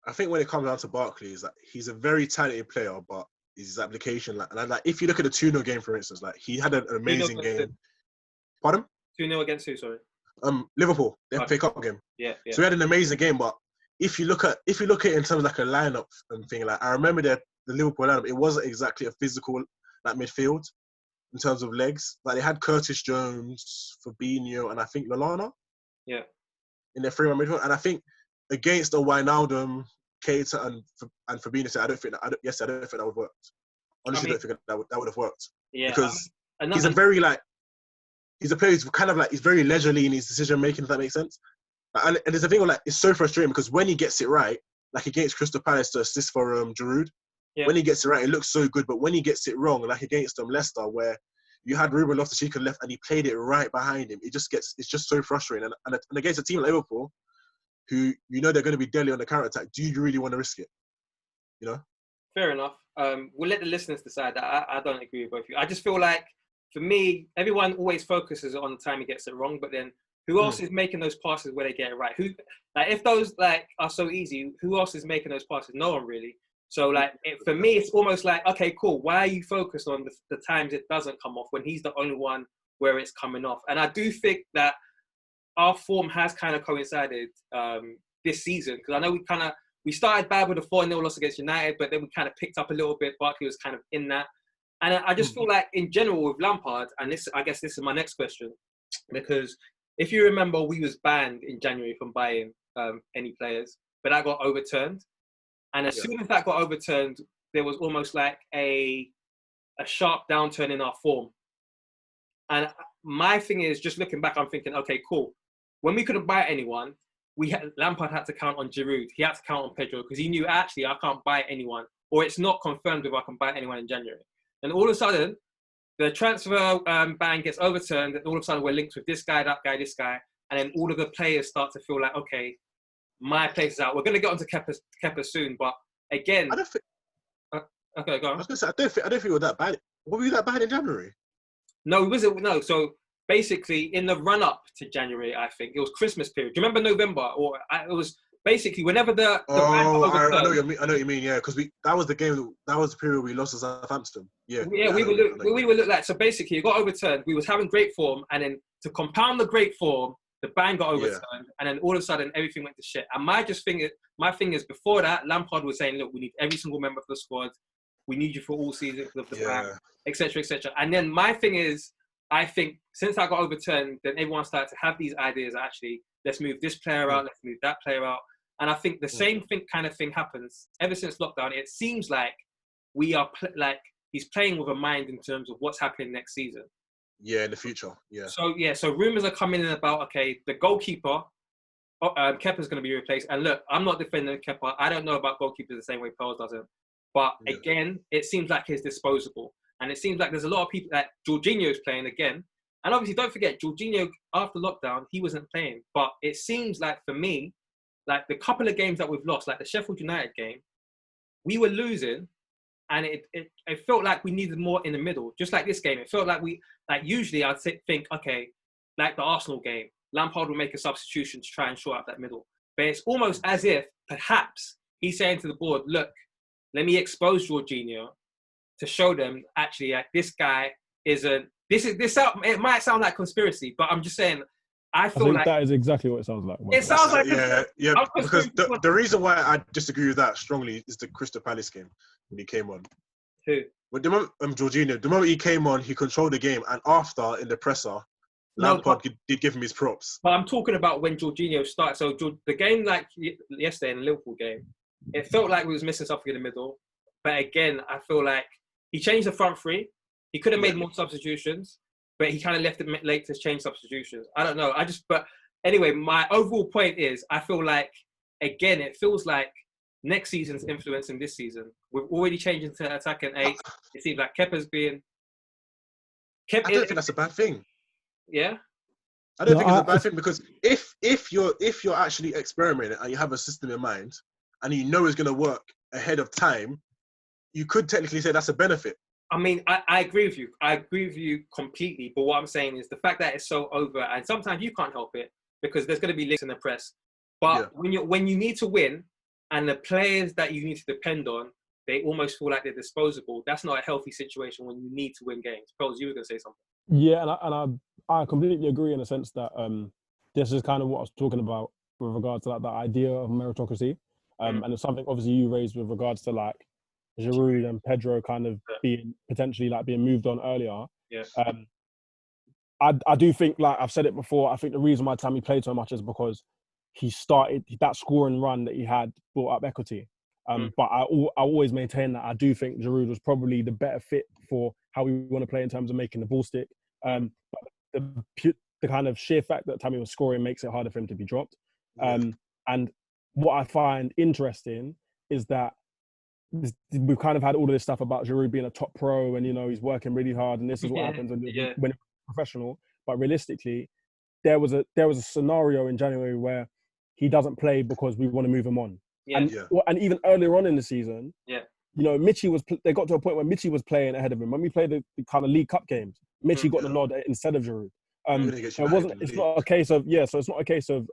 S4: I think when it comes down to Barkley, is that he's a very talented player, but his application, like if you look at the 2-0 game, for instance, like he had an amazing game. Pardon?
S2: 2-0 against who, sorry?
S4: Liverpool, the FA Cup game.
S2: Yeah.
S4: So he had an amazing game, but if you look at it in terms of like a lineup and thing, like I remember the Liverpool lineup, it wasn't exactly a physical like midfield in terms of legs. Like they had Curtis Jones, Fabinho, and I think Lallana.
S2: Yeah.
S4: In their three-man midfield, and I think against the Wijnaldum, Keita, and Fabinho, I don't think that would have worked. Honestly, I don't think that would have worked.
S2: Yeah.
S4: Because he's a player who's kind of like he's very leisurely in his decision making. If that makes sense. And there's a thing where like it's so frustrating because when he gets it right, like against Crystal Palace to assist for Giroud,
S2: Yeah.
S4: When he gets it right, it looks so good. But when he gets it wrong, like against Leicester, where you had Ruben Loftus-Cheek left and he played it right behind him, it's just so frustrating. And against a team like Liverpool, who they're going to be deadly on the counter attack, do you really want to risk it? You know.
S2: Fair enough. We'll let the listeners decide that. I don't agree with both of you. I just feel like, for me, everyone always focuses on the time he gets it wrong, but then who else is making those passes where they get it right? If those are so easy, who else is making those passes? No one really. So for me, it's almost like, okay, cool. Why are you focused on the times it doesn't come off when he's the only one where it's coming off? And I do think that our form has kind of coincided this season, because I know we started bad with a 4-0 loss against United, but then we kind of picked up a little bit. Barkley was kind of in that. And I just feel like, in general, with Lampard, and I guess this is my next question, because if you remember, we was banned in January from buying any players, but that got overturned. And as soon as that got overturned, there was almost like a sharp downturn in our form. And my thing is, just looking back, I'm thinking, okay, cool. When we couldn't buy anyone, Lampard had to count on Giroud. He had to count on Pedro, because he knew, actually, I can't buy anyone, or it's not confirmed if I can buy anyone in January. And all of a sudden, the transfer ban gets overturned, and all of a sudden we're linked with this guy, that guy, this guy, and then all of the players start to feel like, okay, my place is out. We're going to get onto Kepa soon, but again,
S4: I don't think.
S2: Okay, go on.
S4: I was going to say, I don't think we were that bad. Were we that bad in January?
S2: No, it wasn't. No, so basically in the run-up to January, I think it was Christmas period. Do you remember November? It was basically whenever the
S4: I know what you mean. Yeah, because that was the game. That was the period we lost to Southampton. Yeah.
S2: Yeah, we were looked like. So basically, it got overturned. We was having great form, and then to compound the great form, the ban got overturned, and then all of a sudden everything went to shit. And my thing is, before that, Lampard was saying, look, we need every single member for the squad. We need you for all season of the ban, etc., etc. And then my thing is, I think since that got overturned, then everyone started to have these ideas. Actually, let's move this player out. Let's move that player out. And I think the same kind of thing happens ever since lockdown. It seems like we are he's playing with a mind in terms of what's happening next season.
S4: Yeah, in the future. Yeah.
S2: So rumors are coming in about, okay, the goalkeeper, Kepa's going to be replaced. And look, I'm not defending Kepa. I don't know about goalkeepers the same way Pearl doesn't. But again, it seems like he's disposable. And it seems like there's a lot of people that Jorginho's playing again. And obviously, don't forget, Jorginho, after lockdown, he wasn't playing. But it seems like, for me, like the couple of games that we've lost, like the Sheffield United game, we were losing. And it felt like we needed more in the middle. Just like this game, it felt like usually I'd think, okay, like the Arsenal game, Lampard will make a substitution to try and short up that middle. But it's almost as if perhaps he's saying to the board, look, let me expose Jorginho to show them, actually, like, this guy isn't, it might sound like conspiracy, but I'm just saying, I think like
S3: that is exactly what it sounds like.
S2: It sounds like
S4: because the reason why I disagree with that strongly is the Crystal Palace game when he came on.
S2: Who?
S4: When the moment Jorginho, the moment he came on, he controlled the game, and after in the presser, Lampard did give him his props.
S2: But I'm talking about when Jorginho started. So the game, like yesterday in the Liverpool game, it felt like we was missing something in the middle. But again, I feel like he changed the front three. He could have made more substitutions, but he kind of left it late to change substitutions. I don't know. But anyway, my overall point is, I feel like, again, it feels like next season's influencing this season. We're already changing to attacking 8. It seems like Kepa's being...
S4: I don't think that's a bad thing.
S2: Yeah?
S4: I don't think it's a bad thing, because if you're actually experimenting and you have a system in mind and you know it's going to work ahead of time, you could technically say that's a benefit.
S2: I mean, I agree with you. I agree with you completely. But what I'm saying is the fact that it's so over, and sometimes you can't help it because there's going to be leaks in the press. But when you need to win, and the players that you need to depend on, they almost feel like they're disposable. That's not a healthy situation when you need to win games. Pearls, you were going to say something.
S3: Yeah, and I completely agree in the sense that this is kind of what I was talking about with regards to that idea of meritocracy. And it's something obviously you raised with regards to like Giroud and Pedro kind of being potentially like being moved on earlier.
S2: Yeah.
S3: I do think, like I've said it before, I think the reason why Tammy played so much is because he started that scoring run that he had brought up equity. But I always maintain that I do think Giroud was probably the better fit for how we want to play in terms of making the ball stick. But the kind of sheer fact that Tammy was scoring makes it harder for him to be dropped. And what I find interesting is that we've kind of had all of this stuff about Giroud being a top pro and, you know, he's working really hard and this is what happens when you're professional. But realistically, there was a scenario in January where he doesn't play because we want to move him on. And even earlier on in the season, you know, they got to a point where Michy was playing ahead of him. When we played the kind of League Cup games, Michy got the nod instead of Giroud. It's not a case of, so it's not a case of,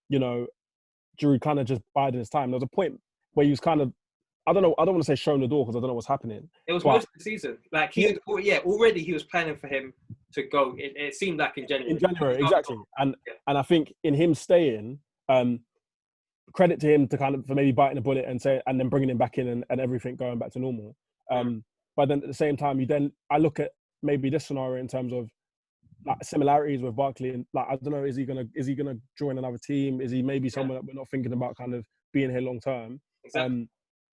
S3: you know, Giroud kind of just biding his time. There was a point where he was kind of, I don't want to say showing the door because I don't know what's happening.
S2: It was most of the season. Like, already he was planning for him to go. It seemed like in January.
S3: In January, exactly. And I think in him staying, credit to him for maybe biting the bullet and then bringing him back in and everything going back to normal. But then at the same time, I look at maybe this scenario in terms of like similarities with Barkley, and like, I don't know, is he gonna join another team? Is he maybe someone that we're not thinking about kind of being here long term? Exactly.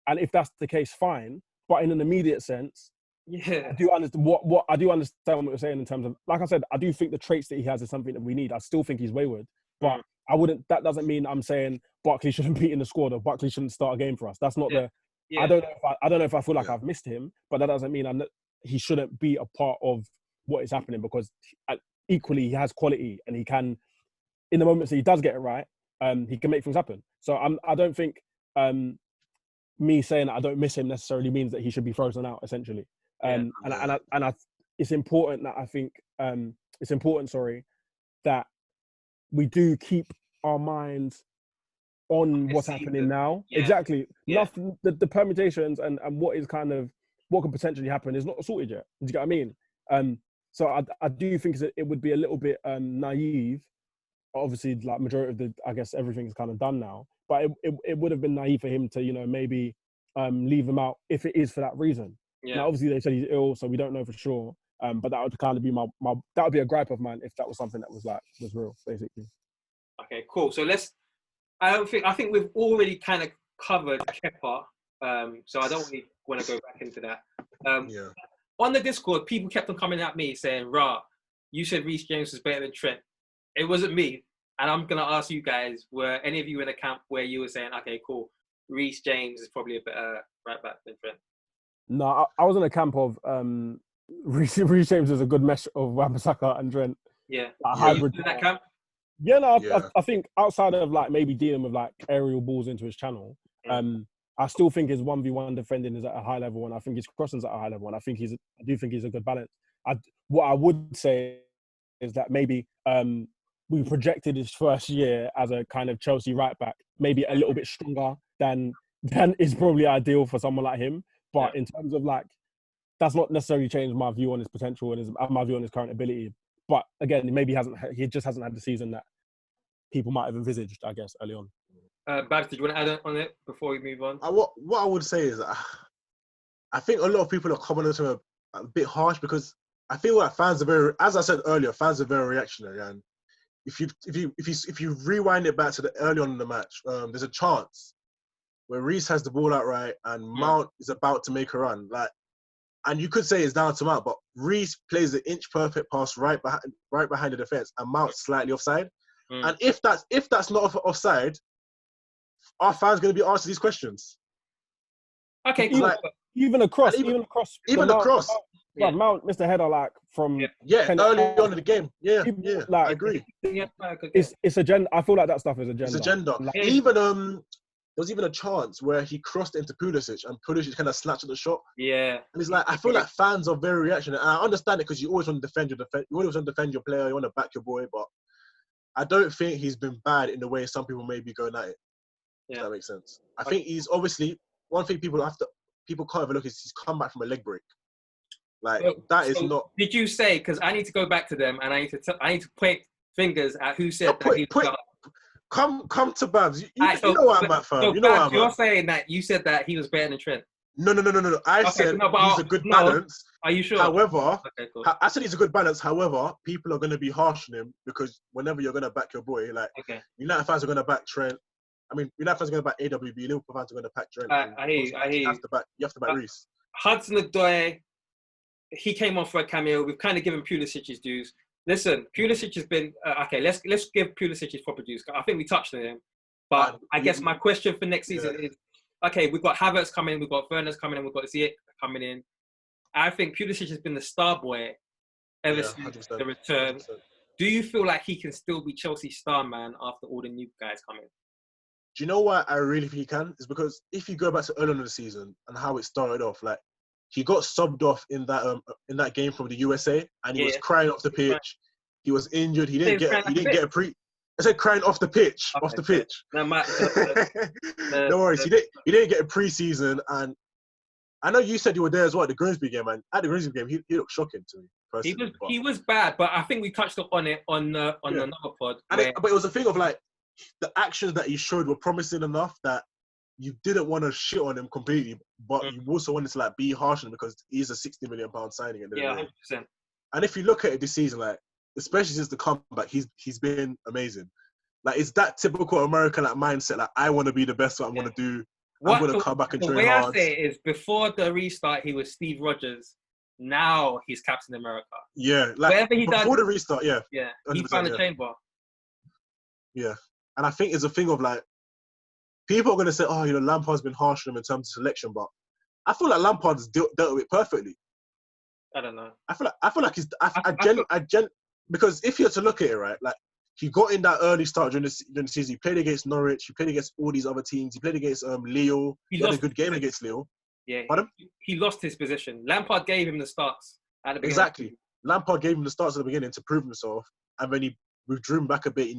S3: And if that's the case, fine. But in an immediate sense, I do understand what you're saying in terms of, like I said, I do think the traits that he has is something that we need. I still think he's wayward, but I wouldn't. That doesn't mean I'm saying Barkley shouldn't be in the squad or Barkley shouldn't start a game for us. That's not the. I don't know if I feel like I've missed him, but that doesn't mean he shouldn't be a part of what is happening, because equally he has quality and he can, in the moments that he does get it right, he can make things happen. So I don't think me saying that I don't miss him necessarily means that he should be frozen out, essentially. It's important that I think that we do keep our minds on what's happening now. Exactly. Nothing, the permutations and what is kind of what could potentially happen is not sorted yet. Do you get what I mean? So I do think it would be a little bit naive. Obviously, like majority of I guess everything's kind of done now. But it would have been naive for him to, you know, maybe leave him out if it is for that reason. Now, obviously, they said he's ill, so we don't know for sure. But that would kind of be that would be a gripe of mine if that was something that was real, basically.
S2: Okay, cool. So I think we've already kind of covered Kepa. So I don't really want to go back into that. On the Discord, people kept on coming at me saying, "Rah, you said Reece James was better than Trent." It wasn't me. And I'm going to ask you guys, were any of you in a camp where you were saying, okay, cool, Reece James is probably a better right back than Trent?
S3: No, I was in a camp of Reece James is a good mesh of Wan-Bissaka and Trent.
S2: Yeah.
S3: Hybrid.
S2: In that camp?
S3: Yeah, no, I think outside of like maybe dealing with like aerial balls into his channel, I still think his 1v1 defending is at a high level, and I think his crossing's at a high level, and I do think he's a good balance. What I would say is that maybe we projected his first year as a kind of Chelsea right back, maybe a little bit stronger than is probably ideal for someone like him. But in terms of like, that's not necessarily changed my view on his potential and my view on his current ability. But again, maybe he just hasn't had the season that people might have envisaged, I guess, early on.
S2: Babs, did you want to add on it before we move on?
S4: What I would say is, I think a lot of people are coming into him a bit harsh, because I feel like fans are very, as I said earlier, fans are very reactionary, and if you rewind it back to the early on in the match, there's a chance where Reece has the ball outright and Mount is about to make a run, and you could say it's down to Mount, but Reece plays the inch perfect pass right behind the defense, and Mount's slightly offside. And if that's not offside, our fans going to be asked these questions.
S2: Okay, cool.
S3: Even across.
S2: Yeah.
S3: Mount missed a header like from
S4: early on in the game. I agree.
S3: It's agenda. I feel like that stuff is agenda.
S4: It's agenda.
S3: Like,
S4: even there was even a chance where he crossed into Pulisic and Pulisic kind of snatched at the shot.
S2: Yeah.
S4: And it's like, I feel like fans are very reactionary, and I understand it because you always want to defend your player, you want to back your boy, but I don't think he's been bad in the way some people may be going at it. If that makes sense. I think he's obviously, one thing people can't overlook is he's come back from a leg break. Like, is not.
S2: Did you say? Because I need to go back to them, and I need to point fingers at who said that he.
S4: Come to Babs. You know what I'm at, fam.
S2: So you know Babs, you're saying that you said that he was better than Trent.
S4: No. I said he's a good balance.
S2: Are you sure?
S4: However, I said he's a good balance. However, people are going to be harsh on him because whenever you're going to back your boy, like United fans are going to back Trent. I mean, United fans are going to back AWB. Liverpool fans are going to back Trent.
S2: I hear you. You
S4: have to back Reece.
S2: Hudson-Odoi, he came on for a cameo. We've kind of given Pulisic his dues. Listen, Pulisic has been okay. Let's give Pulisic his proper dues. I think we touched on him, but I guess my question for next season is: okay, we've got Havertz coming, we've got Werner's coming in, we've got Ziyech coming in. I think Pulisic has been the star boy ever since
S4: 100%,
S2: the return.
S4: 100%.
S2: Do you feel like he can still be Chelsea's star man after all the new guys come in?
S4: Do you know why I really think he can? It's because if you go back to earlier in the season and how it started off, like he got subbed off in that game from the USA, and he was crying off the pitch. He was injured. He didn't get a pre. I said crying off the pitch, off the pitch.
S2: No,
S4: no worries. He didn't get a pre-season, and I know you said you were there as well at the Grimsby game, man. At the Grimsby game, he looked shocking to me personally.
S2: He was bad, but I think we touched on it on another pod.
S4: But it was a thing of like the actions that he showed were promising enough that you didn't want to shit on him completely, but you also wanted to like be harsh on him because he's a £60 million signing.
S2: Yeah, 100%.
S4: And if you look at it this season, like especially since the comeback, he's been amazing. Like it's that typical American like mindset. Like I want to be the best, so I'm going to do. I'm going to come back and train hard.
S2: The way I say it is, before the restart, he was Steve Rogers. Now he's Captain America.
S4: Yeah, like
S2: whatever he
S4: before
S2: does,
S4: the restart, yeah,
S2: he found the chamber.
S4: Yeah, and I think it's a thing of like people are going to say, oh, Lampard's been harsh on him in terms of selection, but I feel like Lampard's dealt with it perfectly.
S2: I don't know.
S4: I feel like he's. Because if you're to look at it, right, like he got in that early start during the season. He played against Norwich. He played against all these other teams. He played against Leo. He had a good game against Leo.
S2: Yeah,
S4: Pardon?
S2: He lost his position. Lampard gave him the starts at the beginning.
S4: Exactly. Lampard gave him the starts at the beginning to prove himself, and then he withdrew him back a bit.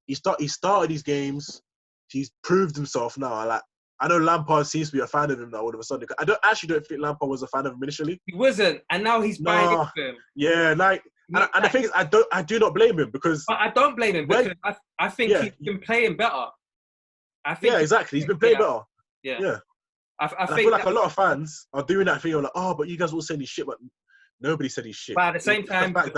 S4: He started these games. He's proved himself now. I know Lampard seems to be a fan of him now all of a sudden. I don't think Lampard was a fan of him initially.
S2: He wasn't, and now he's buying into him.
S4: Yeah, and the thing is, I do not blame him because.
S2: But I don't blame him because I think he's been playing better.
S4: Exactly. He's been playing better.
S2: Yeah.
S4: I feel like a lot of fans are doing that thing. Like, oh, but you guys all saying he's shit, but nobody said he's shit.
S2: But at the same time, for the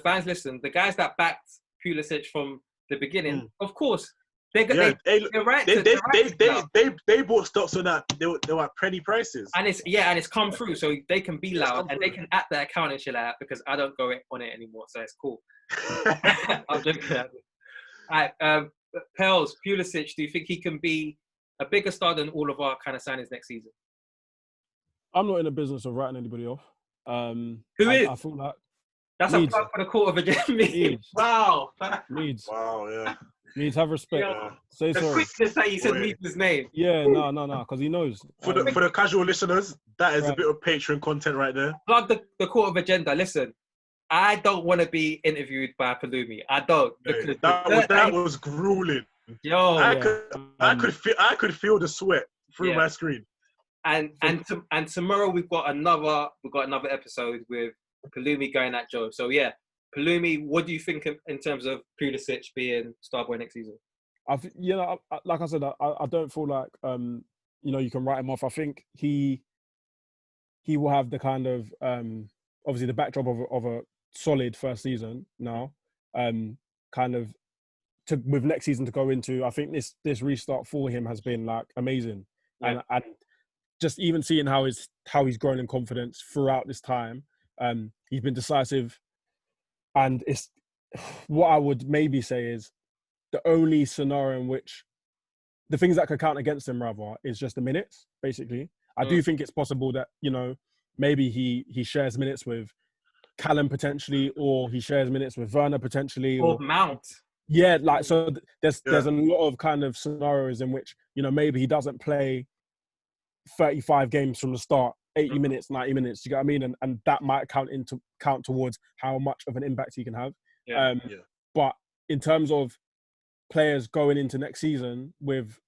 S2: fans listening, the guys that backed Pulisic from the beginning, of course. They bought stocks on that. They were at penny prices, and it's come through, so they can be loud and they can act their account and shit like that because I don't go on it anymore, so it's cool. I'm joking. All right, Pels, Pulisic, do you think he can be a bigger star than all of our kind of signings next season?
S3: I'm not in the business of writing anybody off.
S2: Who is?
S3: I feel like
S2: that's Leeds. A plug for the Court of Agenda. Wow.
S3: Leeds.
S4: Wow, yeah.
S3: Leeds, have respect.
S2: Yeah.
S3: Say sorry.
S2: Quick to say he said Leeds' name.
S3: Yeah, no, because he knows.
S4: For the casual listeners, that is a bit of Patreon content right there.
S2: Plug the Court of Agenda. Listen, I don't want to be interviewed by Palumi. I don't.
S4: That was grueling.
S2: Yo,
S4: I could feel the sweat through my screen.
S2: And tomorrow we've got another episode with Palumi going at Joe. So yeah, Palumi, what do you think in terms of Pulisic being star boy next season?
S3: Like I said, I don't feel like you can write him off. I think he will have the kind of obviously the backdrop of a solid first season now, kind of with next season to go into. I think this restart for him has been like amazing, and just even seeing how he's grown in confidence throughout this time. He's been decisive, and it's what I would maybe say is the only scenario in which the things that could count against him rather is just the minutes. Basically, I do think it's possible that maybe he shares minutes with Callum potentially, or he shares minutes with Werner potentially,
S2: or Mount.
S3: Yeah, so there's a lot of kind of scenarios in which maybe he doesn't play 35 games from the start, 80 minutes, 90 minutes. Do you get what I mean? And that might count towards how much of an impact he can have. But in terms of players going into next season with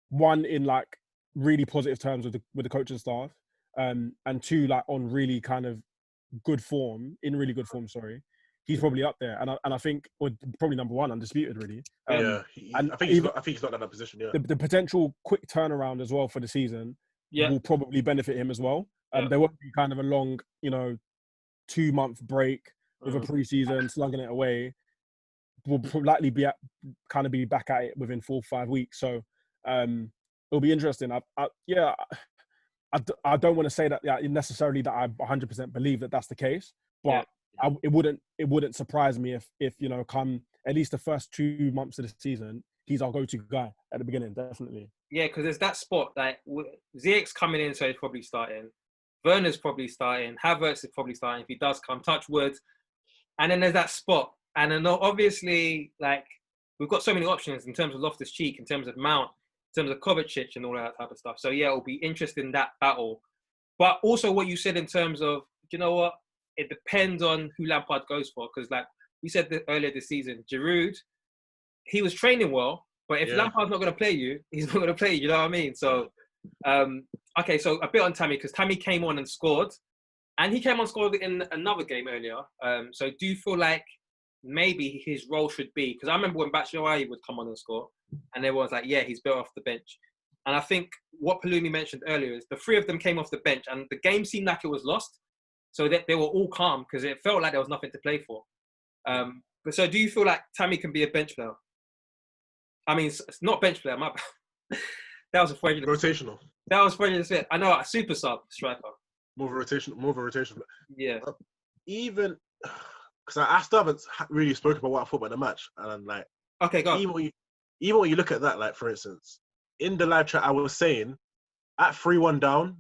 S3: one in like really positive terms with the coaching staff, and two like on really kind of good form, he's probably up there, and I think probably number one, undisputed, really.
S4: I think he's not in that position. Yeah,
S3: the potential quick turnaround as well for the season will probably benefit him as well. There won't be kind of a long, 2-month break with a pre-season slugging it away. Will likely be back at it within 4 or 5 weeks. So it'll be interesting. I don't want to say that necessarily that I 100% believe that that's the case, but. It wouldn't surprise me if come at least the first 2 months of the season he's our go-to guy at the beginning, definitely.
S2: Yeah, because there's that spot, like, Ziyech's coming in, so he's probably starting. Werner's probably starting. Havertz is probably starting. If he does come, touch wood. And then there's that spot. And then obviously, like, we've got so many options in terms of Loftus-Cheek, in terms of Mount, in terms of Kovacic and all that type of stuff. So, yeah, it'll be interesting, that battle. But also what you said in terms of, you know what? It depends on who Lampard goes for. Because, like we said earlier this season, Giroud, he was training well. But if Lampard's not going to play you, he's not going to play you. You know what I mean? So, okay, so a bit on Tammy, because Tammy came on and scored. And he came on and scored in another game earlier. So do you feel like maybe his role should be, because I remember when Batshuayi would come on and score, and everyone's like, yeah, he's built off the bench. And I think what Palumi mentioned earlier is the three of them came off the bench, and the game seemed like it was lost. So that they were all calm, because it felt like there was nothing to play for. But so do you feel like Tammy can be a bench player? I mean, it's not bench player. That was a
S4: rotational.
S2: That was fraudulent. I know, a super sub striker.
S4: More of a rotation.
S2: Yeah.
S4: Even because I still haven't really spoken about what I thought about the match, and I'm like,
S2: okay, go.
S4: Even when you look at that, like for instance, in the live chat, I was saying at 3-1 down,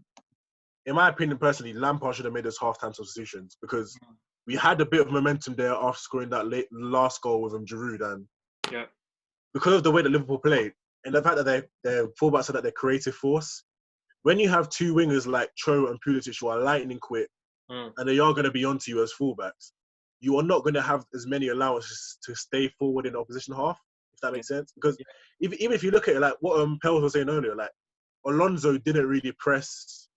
S4: in my opinion, personally, Lampard should have made those half-time substitutions, because we had a bit of momentum there after scoring that last goal with Giroud, and because of the way that Liverpool played and the fact that their fullbacks are that their creative force. When you have two wingers like Cho and Pulisic who are lightning quick, and they are going to be onto you as fullbacks, you are not going to have as many allowances to stay forward in the opposition half, if that makes sense. Because even if you look at it, like what Pels was saying earlier, like Alonso didn't really press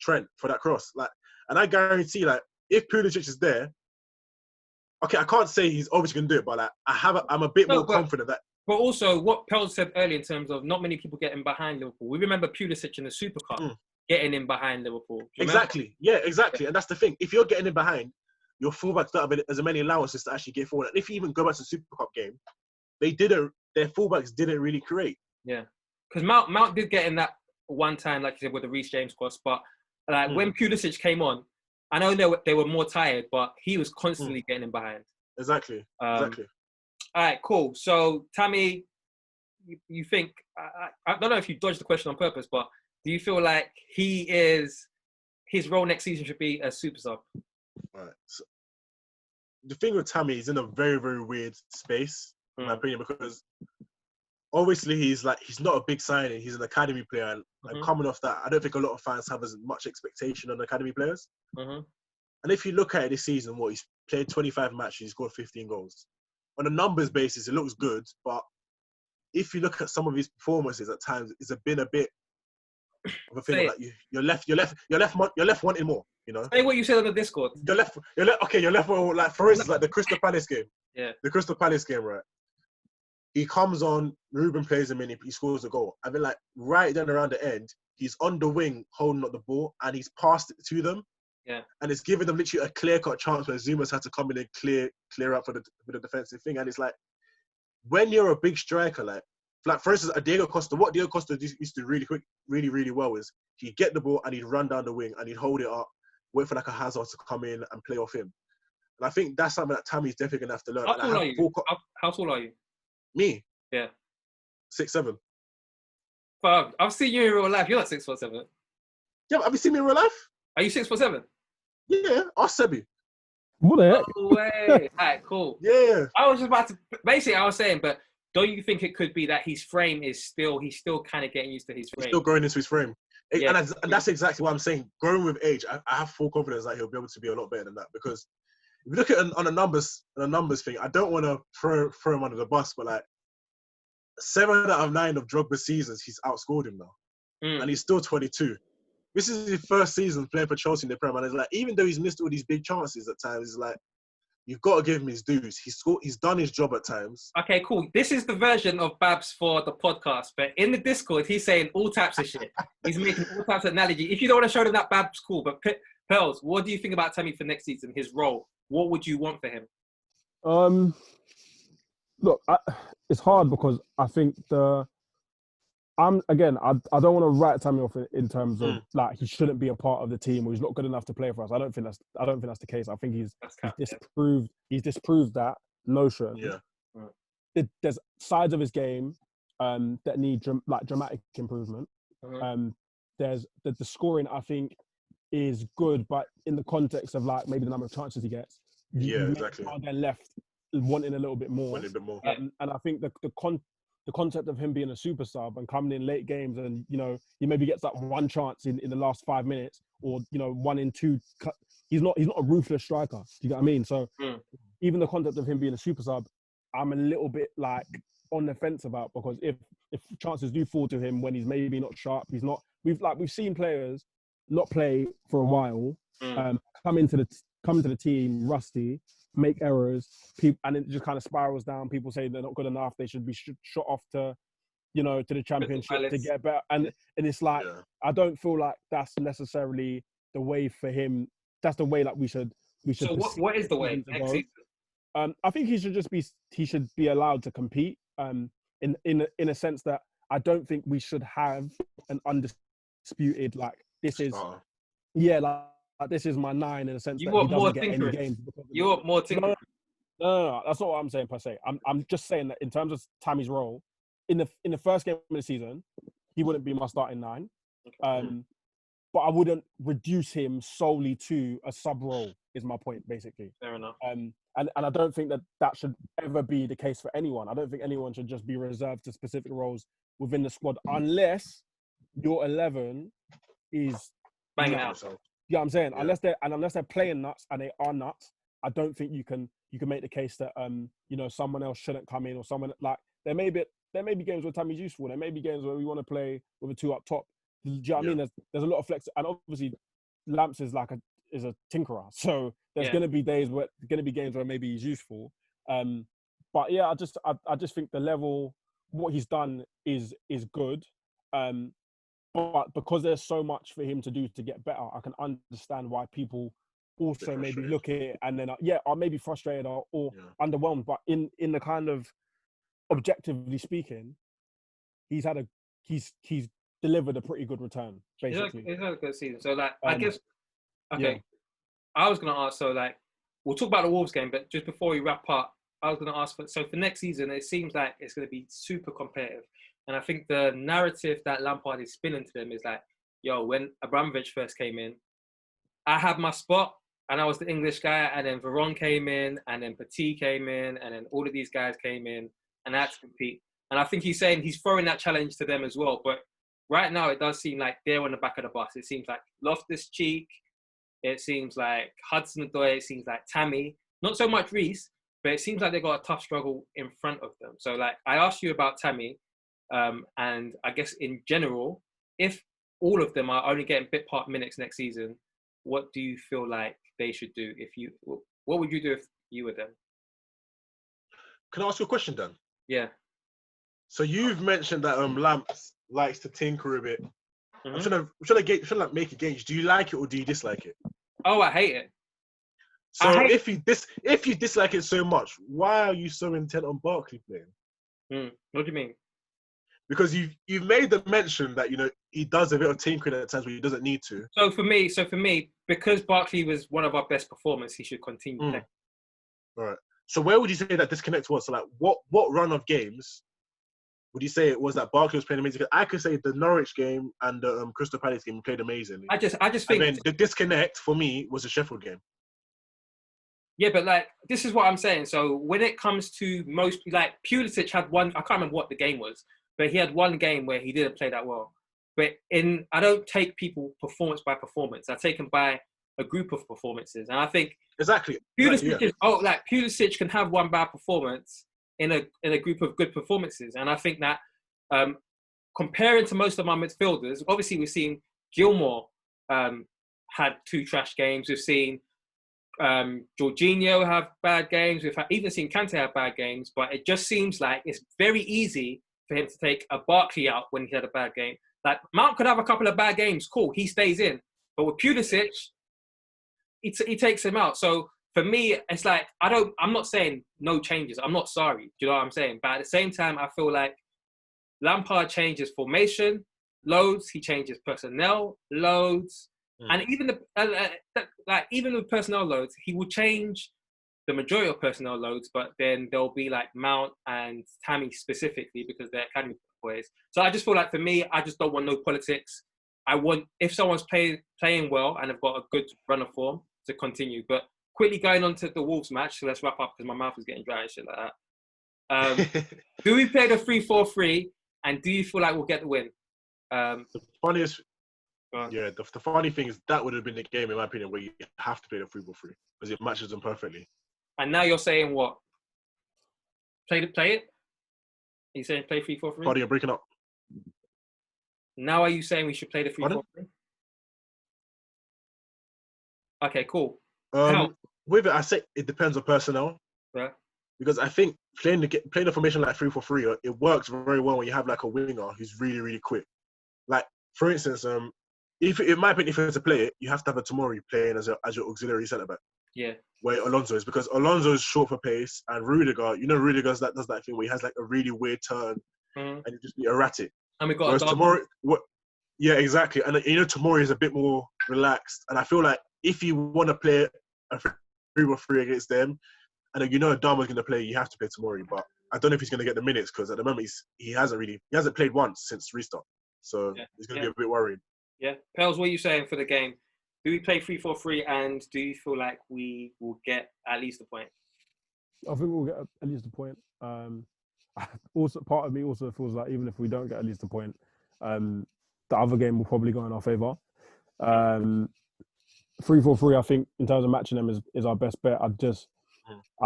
S4: Trent for that cross. Like, and I guarantee, like, if Pulisic is there, okay, I can't say he's obviously going to do it, but like, I'm a bit more confident that.
S2: But also, what Pels said earlier in terms of not many people getting behind Liverpool. We remember Pulisic in the Super Cup getting in behind Liverpool.
S4: Exactly. Yeah, exactly. And that's the thing. If you're getting in behind, your fullbacks don't have as many allowances to actually get forward. And if you even go back to the Super Cup game, their fullbacks didn't really create.
S2: Yeah. Because Mount did get in that one time, like you said, with the Reece James cross. But like when Pulisic came on, I know they were more tired, but he was constantly getting in behind.
S4: Exactly. Exactly.
S2: All right, cool. So, Tammy, you think, I don't know if you dodged the question on purpose, but do you feel like his role next season should be a super sub?
S4: All right. So, the thing with Tammy, he's in a very, very weird space, in my opinion, because obviously he's not a big signing. He's an academy player. And coming off that, I don't think a lot of fans have as much expectation on academy players. And if you look at it this season, he's played 25 matches, he's scored 15 goals. On a numbers basis, it looks good, but if you look at some of his performances at times, it's been a bit of a thing. Like you're left wanting more. You know.
S2: Say what you said on the Discord.
S4: You're left. Like for instance, like the Crystal Palace game.
S2: Yeah.
S4: The Crystal Palace game, right? He comes on, Ruben plays a minute, he scores a goal. I mean, like right then around the end, he's on the wing holding up the ball, and he's passed it to them.
S2: Yeah.
S4: And it's given them literally a clear-cut chance where Zuma's had to come in and clear up for the defensive thing. And it's like, when you're a big striker, like for instance, Diego Costa, what Diego Costa used to really well is he'd get the ball and he'd run down the wing and he'd hold it up, wait for like a Hazard to come in and play off him. And I think that's something that Tammy's definitely going to have to learn.
S2: How tall are you? How tall are you?
S4: Me?
S2: Yeah.
S4: 6'7".
S2: But I've seen you in real life. You're not 6'7".
S4: Yeah, have you seen me in real life?
S2: Are you 6'7"?
S4: Yeah, ask Sebi.
S3: What the heck?
S2: No way. Alright, cool.
S4: Yeah.
S2: I was just about to, basically I was saying, but don't you think it could be that his frame is he's still kind of getting used to his frame?
S4: He's still growing into his frame. Yeah. And that's exactly what I'm saying. Growing with age, I have full confidence that he'll be able to be a lot better than that, because if you look at on a numbers thing, I don't want to throw him under the bus, but like 7 out of 9 of Drogba's seasons, he's outscored him now. And he's still 22. This is his first season playing for Chelsea in the Premier, and it's like, even though he's missed all these big chances at times, it's like, you've got to give him his dues. He's done his job at times.
S2: Okay, cool. This is the version of Babs for the podcast, but in the Discord, he's saying all types of shit. He's making all types of analogy. If you don't want to show them that, Babs, cool. But Pearls, what do you think about Tammy for next season? His role. What would you want for him?
S3: Look, it's hard because I think I don't want to write Tammy off in terms of like he shouldn't be a part of the team or he's not good enough to play for us. I don't think that's the case. I think he's disproved that notion.
S4: Yeah.
S3: there's sides of his game that need dramatic improvement. There's the scoring, I think, is good, but in the context of like maybe the number of chances he gets,
S4: exactly.
S3: Are then left wanting a little bit more. And I think the concept of him being a super sub and coming in late games, and he maybe gets that one chance in the last 5 minutes, or 1 in 2. He's not a ruthless striker. Do you get what I mean? So even the concept of him being a super sub, I'm a little bit like on the fence about, because if chances do fall to him when he's maybe not sharp, he's not. We've seen players not play for a while, come into the team rusty, make errors, and it just kind of spirals down. People say they're not good enough. They should be shot off to the championship to get better. And it's like, I don't feel like that's necessarily the way for him. That's the way that we should.
S2: So what is the way next season?
S3: I think he should be allowed to compete. In a sense that I don't think we should have an undisputed this is this is my 9 in a sense.
S2: You
S3: that
S2: want
S3: he doesn't
S2: more
S3: get any games.
S2: You want more tinkering.
S3: No, that's not what I'm saying per se. I'm just saying that in terms of Tammy's role, in the first game of the season, he wouldn't be my starting 9. But I wouldn't reduce him solely to a sub role, is my point, basically.
S2: Fair enough.
S3: And I don't think that should ever be the case for anyone. I don't think anyone should just be reserved to specific roles within the squad, unless your 11 is
S2: banging out.
S3: You know what I'm saying? Yeah. Unless they're playing nuts, and they are nuts, I don't think you can make the case that someone else shouldn't come in, or someone there may be games where Tammy's useful. There may be games where we want to play with a 2 up top. Do you know what I mean? There's a lot of flex, and obviously Lamps is a tinkerer. So there's going to be games where maybe he's useful. But yeah, I just think the level, what he's done is good. But because there's so much for him to do to get better, I can understand why people also maybe look at it and then are maybe frustrated or underwhelmed. But in the kind of objectively speaking, he's delivered a pretty good return, basically.
S2: He's had a good season. So I guess I was gonna ask, so we'll talk about the Wolves game, but just before we wrap up, I was gonna ask for next season, it seems like it's gonna be super competitive. And I think the narrative that Lampard is spinning to them is when Abramovich first came in, I had my spot and I was the English guy, and then Veron came in, and then Petit came in, and then all of these guys came in, and I had to compete. And I think he's saying he's throwing that challenge to them as well. But right now, it does seem like they're on the back of the bus. It seems like Loftus-Cheek, it seems like Hudson-Odoi, it seems like Tammy. Not so much Reece, but it seems like they've got a tough struggle in front of them. So I asked you about Tammy, and I guess in general, if all of them are only getting bit part minutes next season, what do you feel like they should do? What would you do if you were them?
S4: Can I ask you a question, Dan?
S2: Yeah.
S4: So you've mentioned that Lamps likes to tinker a bit. I'm trying to make a gauge. Do you like it or do you dislike it?
S2: Oh, I hate it.
S4: So if you dislike it so much, why are you so intent on Barkley playing?
S2: What do you mean?
S4: Because you've made the mention that he does a bit of tinkering at times where he doesn't need to.
S2: So for me, because Barkley was one of our best performers, he should continue playing.
S4: All right. So where would you say that disconnect was? So what run of games would you say it was that Barkley was playing amazing? I could say the Norwich game and the Crystal Palace game played amazingly.
S2: I just think.
S4: And then the disconnect for me was the Sheffield game.
S2: Yeah, but this is what I'm saying. So when it comes to most, Pulisic had one. I can't remember what the game was, but he had one game where he didn't play that well. But I don't take people performance by performance. I take them by a group of performances, and I think
S4: exactly
S2: Pulisic Pulisic can have one bad performance in a group of good performances, and I think that comparing to most of our midfielders, obviously we've seen Gilmour had 2 trash games. We've seen Jorginho have bad games. We've even seen Kante have bad games. But it just seems like it's very easy for him to take a Barkley out when he had a bad game. Mount could have a couple of bad games, cool, he stays in. But with Pulisic, he takes him out. So for me, it's I'm not saying no changes. I'm not sorry. Do you know what I'm saying? But at the same time, I feel like Lampard changes formation loads. He changes personnel loads. And even even with personnel loads, he will change the majority of personnel loads, but then there'll be like Mount and Tammy specifically because they're academy players. So I just feel like for me, I just don't want no politics. I want, if someone's playing well and have got a good run of form, to continue. But quickly going on to the Wolves match, so let's wrap up because my mouth is getting dry and shit like that. Do we play the 3-4-3 and do you feel like we'll get the win?
S4: The funniest, yeah, the funny thing is that would have been the game, in my opinion, where you have to play the 3-4-3 because it matches them perfectly.
S2: And now you're saying what? Play it? Are you saying play 3-4-3?
S4: Pardon, you're breaking up.
S2: Now are you saying we should play the 3-4-3? Okay, cool.
S4: With it, I say it depends on personnel.
S2: Right.
S4: Because I think playing the formation like 3-4-3, it works very well when you have like a winger who's really, really quick. Like, for instance, if in my opinion, if it's a player, you have to have a Tomori playing as your auxiliary centre back.
S2: Yeah.
S4: Where Alonso is, because Alonso is short for pace, and Rudiger, Rudiger's does that thing where he has like a really weird turn, and he just be erratic.
S2: And we got
S4: Tomori, yeah, exactly. And Tomori is a bit more relaxed, and I feel like if you want to play a 3-4-3 against them, and Adama's going to play, you have to play Tomori. But I don't know if he's going to get the minutes because at the moment he hasn't played once since restart, so he's going to be a bit worried.
S2: Yeah, Pels, what are you saying for the game? Do we play 3-4-3 and do you feel like we will get at least a point?
S3: I think we'll get at least a point. Also, part of me also feels like even if we don't get at least a point, the other game will probably go in our favour. 3-4-3, I think, in terms of matching them is our best bet. I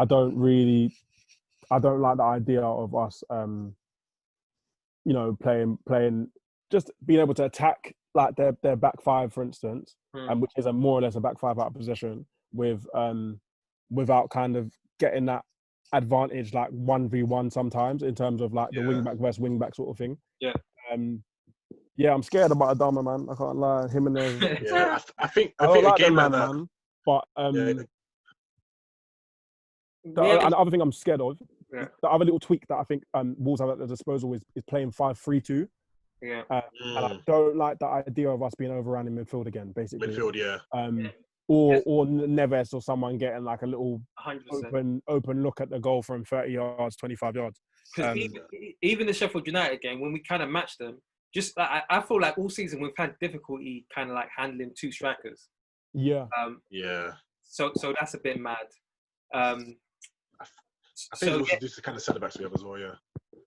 S3: don't like the idea of us, playing, just being able to attack like their back five, for instance, which is a more or less a back five out of possession without kind of getting that advantage like 1v1 sometimes in terms of like the wing back versus wing back sort of thing.
S2: Yeah.
S3: Yeah, I'm scared about Adama, man. I can't lie. Him and the
S4: I think
S3: like
S4: a game like that,
S3: man. But the other thing I'm scared of, the other little tweak that I think Wolves have at their disposal is playing 5-3-2.
S2: Yeah.
S3: And I don't like the idea of us being overrun in midfield again, basically.
S4: Midfield, yeah.
S3: Or Neves or someone getting like a little
S2: 100%.
S3: open look at the goal from 30 yards, 25 yards.
S2: Because even the Sheffield United game, when we kind of matched them, just I feel like all season we've had difficulty kind of like handling two strikers.
S3: Yeah.
S2: So that's a bit mad.
S4: I think also just the kind of centre backs we have as well. Yeah.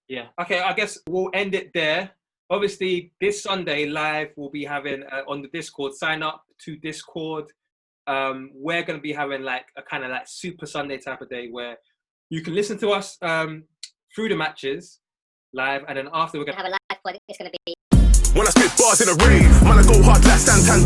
S2: Yeah. Okay. I guess we'll end it there. Obviously, this Sunday live we'll be having on the Discord. Sign up to Discord. We're going to be having like a kind of like Super Sunday type of day where you can listen to us through the matches live, and then after we're going to have a live pod. It's going to be
S1: when I spit bars in a rave, man, I go hard like Santan.